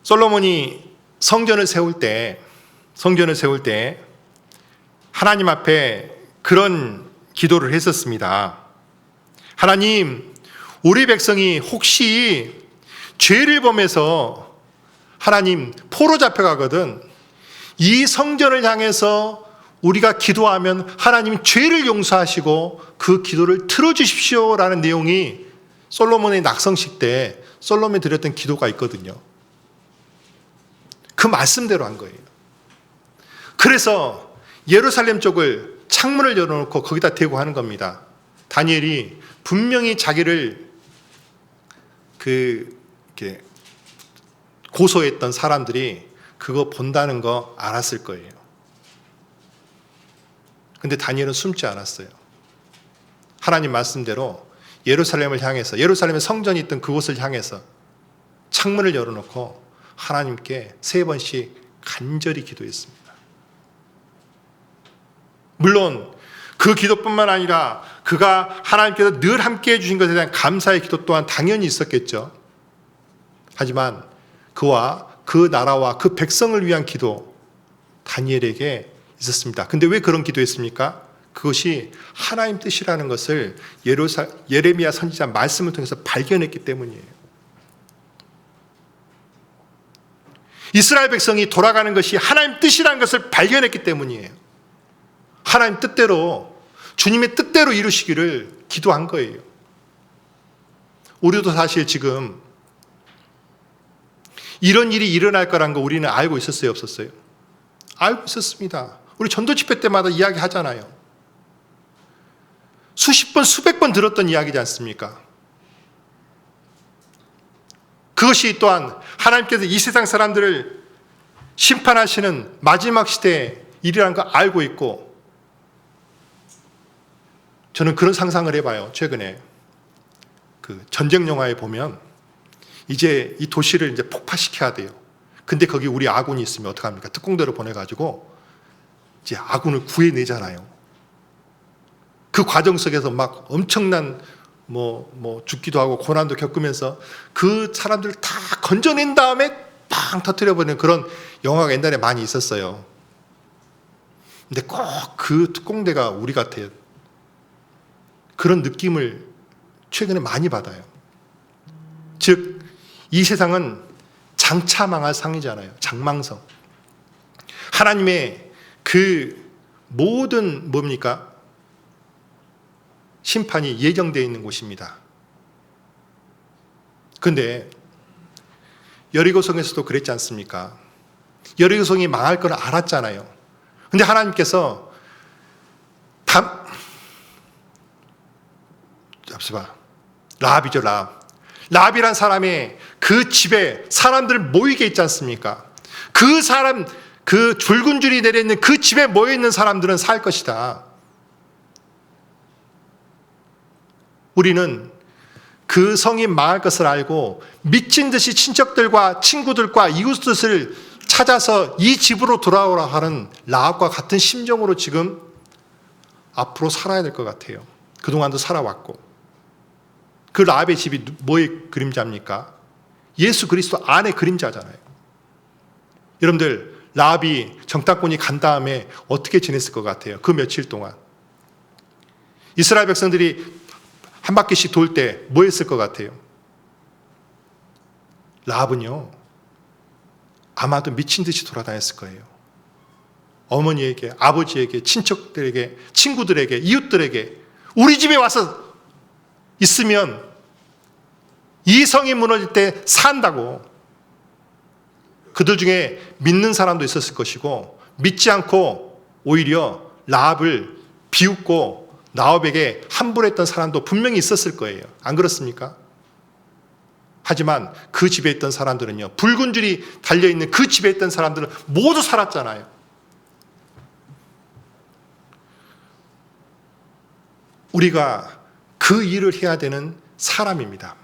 솔로몬이 성전을 세울 때 하나님 앞에 그런 기도를 했었습니다. 하나님, 우리 백성이 혹시 죄를 범해서 하나님 포로 잡혀가거든, 이 성전을 향해서 우리가 기도하면 하나님 죄를 용서하시고 그 기도를 들어주십시오 라는 내용이 솔로몬의 낙성식 때 솔로몬이 드렸던 기도가 있거든요. 그 말씀대로 한 거예요. 그래서 예루살렘 쪽을 창문을 열어놓고 거기다 대고 하는 겁니다. 다니엘이 분명히 자기를 이렇게 고소했던 사람들이 그거 본다는 거 알았을 거예요. 근데 다니엘은 숨지 않았어요. 하나님 말씀대로 예루살렘을 향해서, 예루살렘에 성전이 있던 그곳을 향해서 창문을 열어놓고 하나님께 3번씩 간절히 기도했습니다. 물론 그 기도뿐만 아니라 그가 하나님께서 늘 함께해 주신 것에 대한 감사의 기도 또한 당연히 있었겠죠. 하지만 그와 그 나라와 그 백성을 위한 기도, 다니엘에게 있었습니다. 근데 왜 그런 기도했습니까? 그것이 하나님 뜻이라는 것을 예레미야 선지자 말씀을 통해서 발견했기 때문이에요. 이스라엘 백성이 돌아가는 것이 하나님 뜻이라는 것을 발견했기 때문이에요. 하나님 뜻대로, 주님의 뜻대로 이루시기를 기도한 거예요. 우리도 사실 지금 이런 일이 일어날 거란 거 우리는 알고 있었어요, 없었어요? 알고 있었습니다. 우리 전도 집회 때마다 이야기하잖아요. 수십 번, 수백 번 들었던 이야기지 않습니까? 그것이 또한 하나님께서 이 세상 사람들을 심판하시는 마지막 시대의 일이라는 걸 알고 있고, 저는 그런 상상을 해봐요. 최근에 그 전쟁 영화에 보면 이제 이 도시를 이제 폭파시켜야 돼요. 근데 거기 우리 아군이 있으면 어떡합니까? 특공대를 보내가지고 이제 아군을 구해내잖아요. 그 과정 속에서 막 엄청난 죽기도 하고 고난도 겪으면서 그 사람들을 다 건져낸 다음에 팡 터뜨려버리는 그런 영화가 옛날에 많이 있었어요. 근데 꼭 그 특공대가 우리 같아요. 그런 느낌을 최근에 많이 받아요. 즉, 이 세상은 장차 망할 상이잖아요. 장망성. 하나님의 그 모든 뭡니까? 심판이 예정되어 있는 곳입니다. 그런데 여리고성에서도 그랬지 않습니까? 여리고성이 망할 걸 알았잖아요. 근데 하나님께서 라합이죠, 라합. 라합이란 사람의 그 집에 사람들 모이게 있지 않습니까? 그 사람, 그 붉은 줄이 내려있는 그 집에 모여있는 사람들은 살 것이다. 우리는 그 성이 망할 것을 알고 미친 듯이 친척들과 친구들과 이웃들을 찾아서 이 집으로 돌아오라 하는 라합과 같은 심정으로 지금 앞으로 살아야 될 것 같아요. 그동안도 살아왔고. 그 라합의 집이 뭐의 그림자입니까? 예수 그리스도 안의 그림자잖아요. 여러분들, 라합이 정탐꾼이 간 다음에 어떻게 지냈을 것 같아요? 그 며칠 동안 이스라엘 백성들이 한 바퀴씩 돌 때 뭐 했을 것 같아요? 라합은요, 아마도 미친 듯이 돌아다녔을 거예요. 어머니에게, 아버지에게, 친척들에게, 친구들에게, 이웃들에게 우리 집에 와서 있으면 이 성이 무너질 때 산다고. 그들 중에 믿는 사람도 있었을 것이고 믿지 않고 오히려 라합을 비웃고 라합에게 함부로했던 사람도 분명히 있었을 거예요. 안 그렇습니까? 하지만 그 집에 있던 사람들은요, 붉은 줄이 달려있는 그 집에 있던 사람들은 모두 살았잖아요. 우리가 그 일을 해야 되는 사람입니다.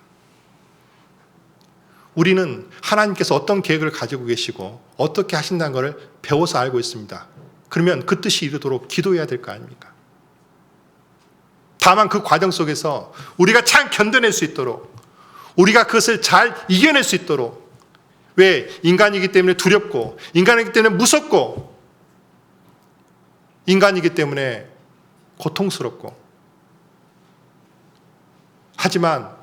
우리는 하나님께서 어떤 계획을 가지고 계시고 어떻게 하신다는 것을 배워서 알고 있습니다. 그러면 그 뜻이 이루도록 기도해야 될 거 아닙니까? 다만 그 과정 속에서 우리가 잘 견뎌낼 수 있도록, 우리가 그것을 잘 이겨낼 수 있도록, 왜? 인간이기 때문에 두렵고, 인간이기 때문에 무섭고, 인간이기 때문에 고통스럽고, 하지만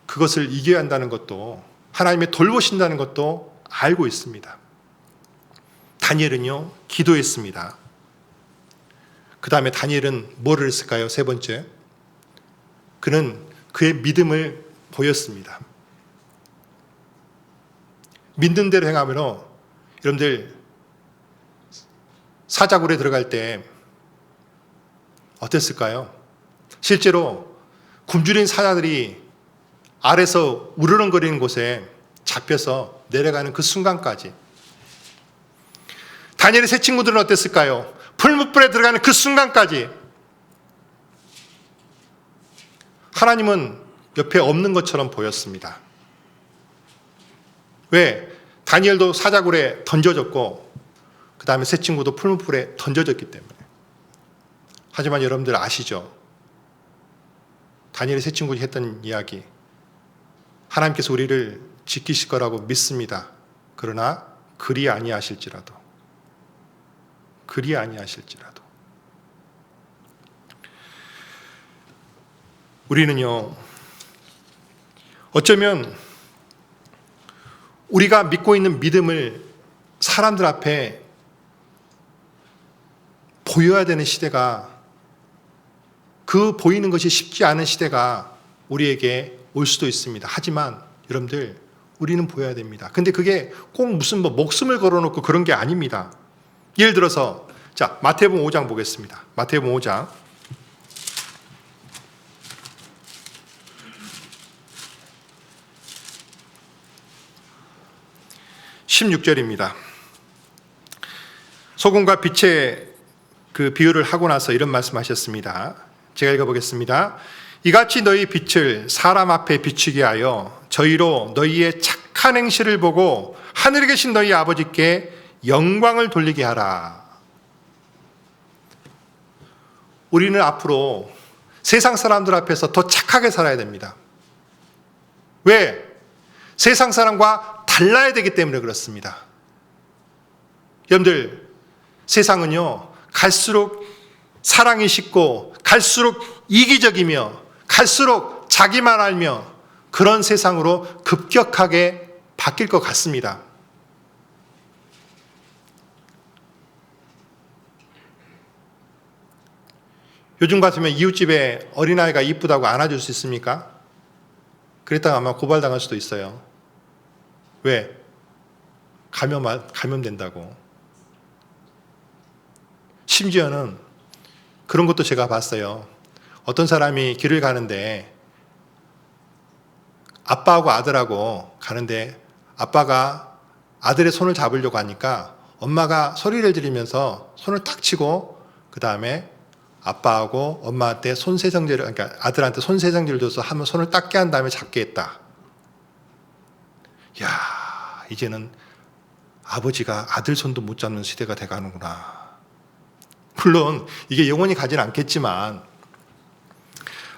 그것을 이겨야 한다는 것도, 하나님의 돌보신다는 것도 알고 있습니다. 다니엘은요, 기도했습니다. 그 다음에 다니엘은 뭐를 했을까요? 세 번째, 그는 그의 믿음을 보였습니다. 믿는 대로 행하면, 여러분들 사자굴에 들어갈 때 어땠을까요? 실제로 굶주린 사자들이 아래서 우르렁거리는 곳에 잡혀서 내려가는 그 순간까지, 다니엘의 세 친구들은 어땠을까요? 풀무불에 들어가는 그 순간까지 하나님은 옆에 없는 것처럼 보였습니다. 왜? 다니엘도 사자굴에 던져졌고 그 다음에 세 친구도 풀무불에 던져졌기 때문에. 하지만 여러분들 아시죠? 다니엘의 세 친구들이 했던 이야기, 하나님께서 우리를 지키실 거라고 믿습니다. 그러나 그리 아니하실지라도, 그리 아니하실지라도. 우리는요, 어쩌면 우리가 믿고 있는 믿음을 사람들 앞에 보여야 되는 시대가, 그 보이는 것이 쉽지 않은 시대가 우리에게 올 수도 있습니다. 하지만 여러분들, 우리는 보여야 됩니다. 근데 그게 꼭 무슨 목숨을 걸어놓고 그런 게 아닙니다. 예를 들어서 자, 마태복음 5장 보겠습니다. 마태복음 5장 16절입니다. 소금과 빛의 그 비유를 하고 나서 이런 말씀하셨습니다. 제가 읽어보겠습니다. 이같이 너희 빛을 사람 앞에 비추게 하여 저희로 너희의 착한 행실을 보고 하늘에 계신 너희 아버지께 영광을 돌리게 하라. 우리는 앞으로 세상 사람들 앞에서 더 착하게 살아야 됩니다. 왜? 세상 사람과 달라야 되기 때문에 그렇습니다. 여러분들, 세상은요, 갈수록 사랑이 식고 갈수록 이기적이며 갈수록 자기만 알며 그런 세상으로 급격하게 바뀔 것 같습니다. 요즘 같으면 이웃집에 어린아이가 이쁘다고 안아줄 수 있습니까? 그랬다가 아마 고발당할 수도 있어요. 왜? 감염된다고. 심지어는 그런 것도 제가 봤어요. 어떤 사람이 길을 가는데 아빠하고 아들하고 가는데 아빠가 아들의 손을 잡으려고 하니까 엄마가 소리를 지르면서 손을 딱 치고 그 다음에 아빠하고 엄마한테 손세정제를, 그러니까 아들한테 손세정제를 줘서 한번 손을 닦게 한 다음에 잡게 했다. 야, 이제는 아버지가 아들 손도 못 잡는 시대가 돼가는구나. 물론 이게 영원히 가진 않겠지만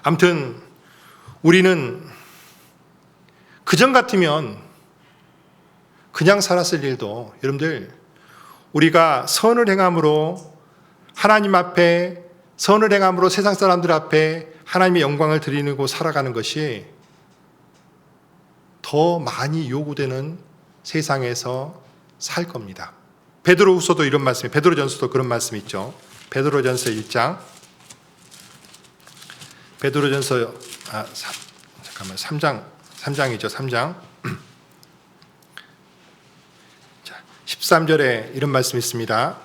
아무튼 우리는 그전 같으면 그냥 살았을 일도 여러분들 우리가 선을 행함으로 하나님 앞에 선을 행함으로 세상 사람들 앞에 하나님의 영광을 드리고 살아가는 것이 더 많이 요구되는 세상에서 살 겁니다. 베드로후서도 이런 말씀이, 베드로전서도 그런 말씀이 있죠. 베드로전서 1장, 베드로전서 3장이죠. 3장 13절에 이런 말씀이 있습니다.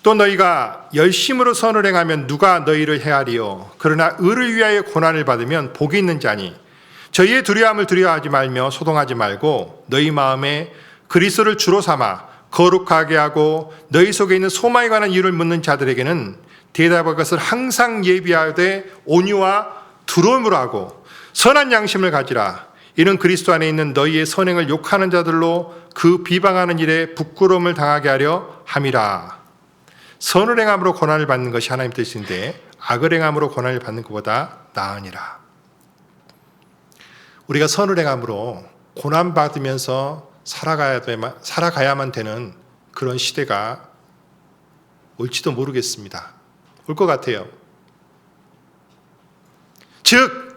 또 너희가 열심으로 선을 행하면 누가 너희를 헤아리요 그러나 의를 위하여 고난을 받으면 복이 있는 자니 저희의 두려움을 두려워하지 말며 소동하지 말고 너희 마음에 그리스도를 주로 삼아 거룩하게 하고 너희 속에 있는 소망에 관한 이유를 묻는 자들에게는 대답할 것을 항상 예비하되 온유와 두려움으로 하고 선한 양심을 가지라. 이는 그리스도 안에 있는 너희의 선행을 욕하는 자들로 그 비방하는 일에 부끄러움을 당하게 하려 함이라. 선을 행함으로 고난을 받는 것이 하나님 뜻인데 악을 행함으로 고난을 받는 것보다 나으니라. 우리가 선을 행함으로 고난받으면서 살아가야만 되는 그런 시대가 올지도 모르겠습니다. 올 것 같아요. 즉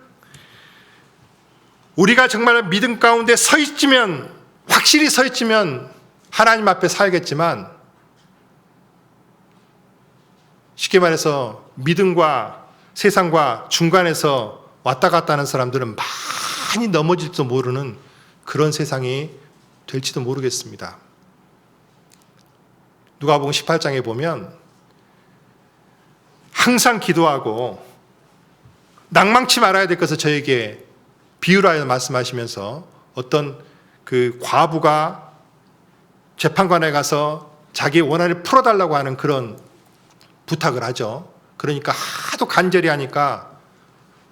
우리가 정말 믿음 가운데 확실히 서 있으면 하나님 앞에 살겠지만 쉽게 말해서 믿음과 세상과 중간에서 왔다 갔다 하는 사람들은 많이 넘어질지도 모르는 그런 세상이 될지도 모르겠습니다. 누가복음 18장에 보면 항상 기도하고 낭망치 말아야 될 것을 저에게 비유로 하여 말씀하시면서 어떤 그 과부가 재판관에 가서 자기의 원한을 풀어달라고 하는 그런 부탁을 하죠. 그러니까 하도 간절히 하니까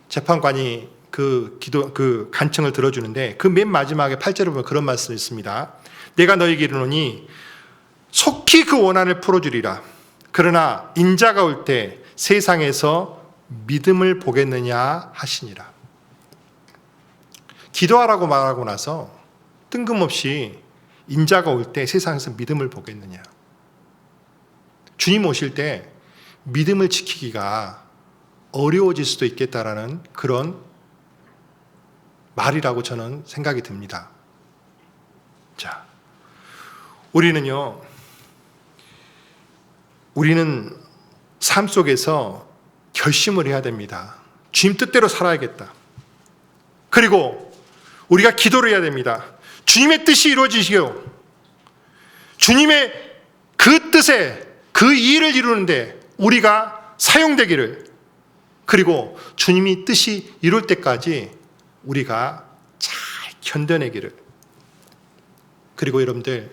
재판관이 그 간청을 들어주는데 그 맨 마지막에 8절에 보면 그런 말씀이 있습니다. 내가 너에게 이르노니 속히 그 원한을 풀어주리라. 그러나 인자가 올 때 세상에서 믿음을 보겠느냐 하시니라. 기도하라고 말하고 나서 뜬금없이 인자가 올 때 세상에서 믿음을 보겠느냐. 주님 오실 때 믿음을 지키기가 어려워질 수도 있겠다라는 그런 말이라고 저는 생각이 듭니다. 자, 우리는 삶 속에서 결심을 해야 됩니다. 주님 뜻대로 살아야겠다. 그리고 우리가 기도를 해야 됩니다. 주님의 뜻이 이루어지시고 주님의 그 뜻에 그 일을 이루는데 우리가 사용되기를, 그리고 주님이 뜻이 이룰 때까지 우리가 잘 견뎌내기를, 그리고 여러분들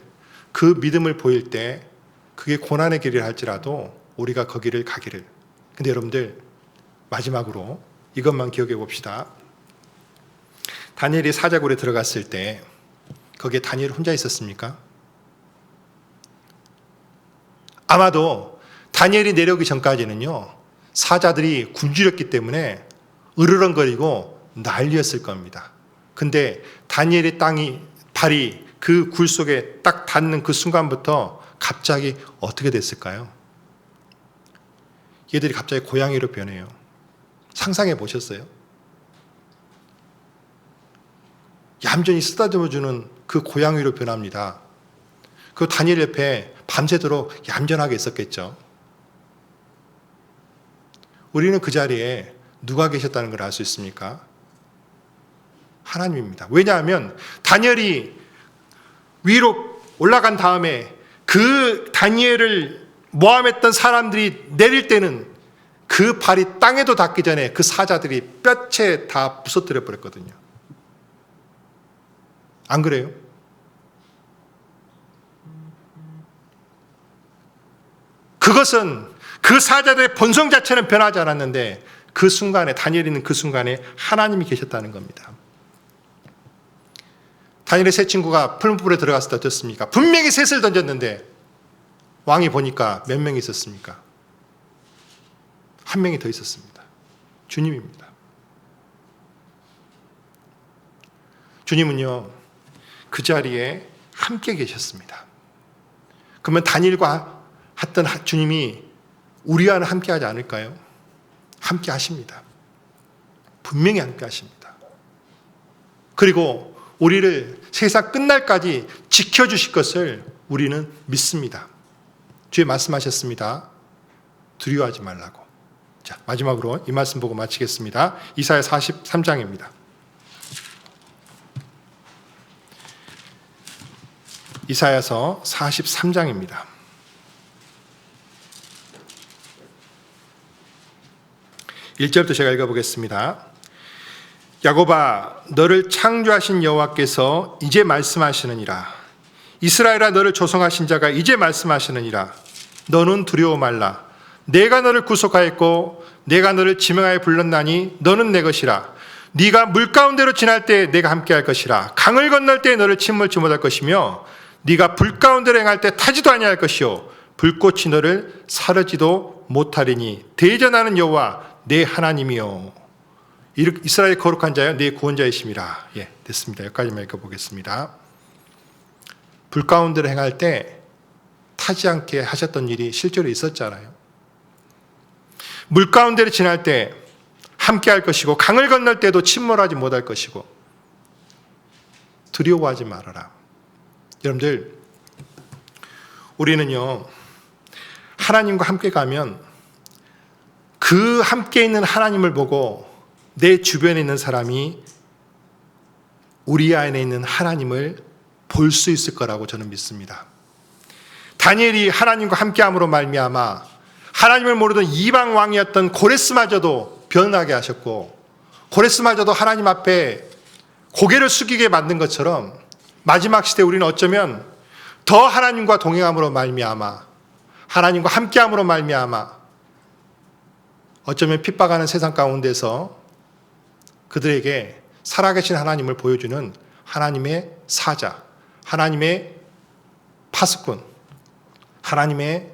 그 믿음을 보일 때 그게 고난의 길이라 할지라도 우리가 거기를 가기를. 근데 여러분들 마지막으로 이것만 기억해 봅시다. 다니엘이 사자굴에 들어갔을 때 거기에 다니엘 혼자 있었습니까? 아마도 다니엘이 내려오기 전까지는요, 사자들이 굶주렸기 때문에 으르렁거리고 난리였을 겁니다. 근데 다니엘의 발이 그 굴 속에 딱 닿는 그 순간부터 갑자기 어떻게 됐을까요? 얘들이 갑자기 고양이로 변해요. 상상해 보셨어요? 얌전히 쓰다듬어주는 그 고양이로 변합니다. 그 다니엘 옆에 밤새도록 얌전하게 있었겠죠. 우리는 그 자리에 누가 계셨다는 걸 알 수 있습니까? 하나님입니다. 왜냐하면 다니엘이 위로 올라간 다음에 그 다니엘을 모함했던 사람들이 내릴 때는 그 발이 땅에도 닿기 전에 그 사자들이 뼈채 다 부서뜨려 버렸거든요. 안 그래요? 그것은 그 사자들의 본성 자체는 변하지 않았는데 그 순간에, 다니엘이 있는 그 순간에 하나님이 계셨다는 겁니다. 다니엘의 세 친구가 풀무불에 들어갔을 때 어떻습니까? 분명히 셋을 던졌는데 왕이 보니까 몇 명이 있었습니까? 한 명이 더 있었습니다. 주님입니다. 주님은요, 그 자리에 함께 계셨습니다. 그러면 다니엘과 했던 주님이 우리와는 함께 하지 않을까요? 함께 하십니다. 분명히 함께 하십니다. 그리고 우리를 세상 끝날까지 지켜주실 것을 우리는 믿습니다. 주에 말씀하셨습니다. 두려워하지 말라고. 자, 마지막으로 이 말씀 보고 마치겠습니다. 이사야 43장입니다. 이사야서 43장입니다. 1절부터 제가 읽어보겠습니다. 야곱아, 너를 창조하신 여호와께서 이제 말씀하시느니라. 이스라엘아, 너를 조성하신 자가 이제 말씀하시느니라. 너는 두려워 말라. 내가 너를 구속하였고 내가 너를 지명하여 불렀나니 너는 내 것이라. 네가 물 가운데로 지날 때 내가 함께할 것이라. 강을 건널 때 너를 침몰치 못할 것이며 네가 불 가운데로 행할 때 타지도 아니할 것이요 불꽃이 너를 사르지도 못하리니 대전하는 여호와 내 하나님이요 이스라엘 거룩한 자여 내 구원자이심이라. 예, 됐습니다. 여기까지만 읽어보겠습니다. 불 가운데로 행할 때 타지 않게 하셨던 일이 실제로 있었잖아요. 물 가운데로 지날 때 함께 할 것이고 강을 건널 때도 침몰하지 못할 것이고 두려워하지 말아라. 여러분들, 우리는요, 하나님과 함께 가면 그 함께 있는 하나님을 보고 내 주변에 있는 사람이 우리 안에 있는 하나님을 볼 수 있을 거라고 저는 믿습니다. 다니엘이 하나님과 함께함으로 말미암아 하나님을 모르던 이방 왕이었던 고레스마저도 변하게 하셨고 고레스마저도 하나님 앞에 고개를 숙이게 만든 것처럼 마지막 시대에 우리는 어쩌면 더 하나님과 동행함으로 말미암아 하나님과 함께함으로 말미암아 어쩌면 핍박하는 세상 가운데서 그들에게 살아계신 하나님을 보여주는 하나님의 사자, 하나님의 파수꾼, 하나님의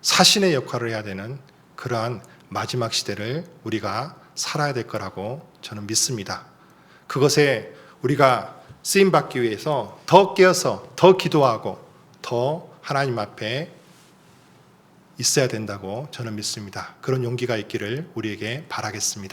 사신의 역할을 해야 되는 그러한 마지막 시대를 우리가 살아야 될 거라고 저는 믿습니다. 그것에 우리가 쓰임받기 위해서 더 깨어서 더 기도하고 더 하나님 앞에 있어야 된다고 저는 믿습니다. 그런 용기가 있기를 우리에게 바라겠습니다.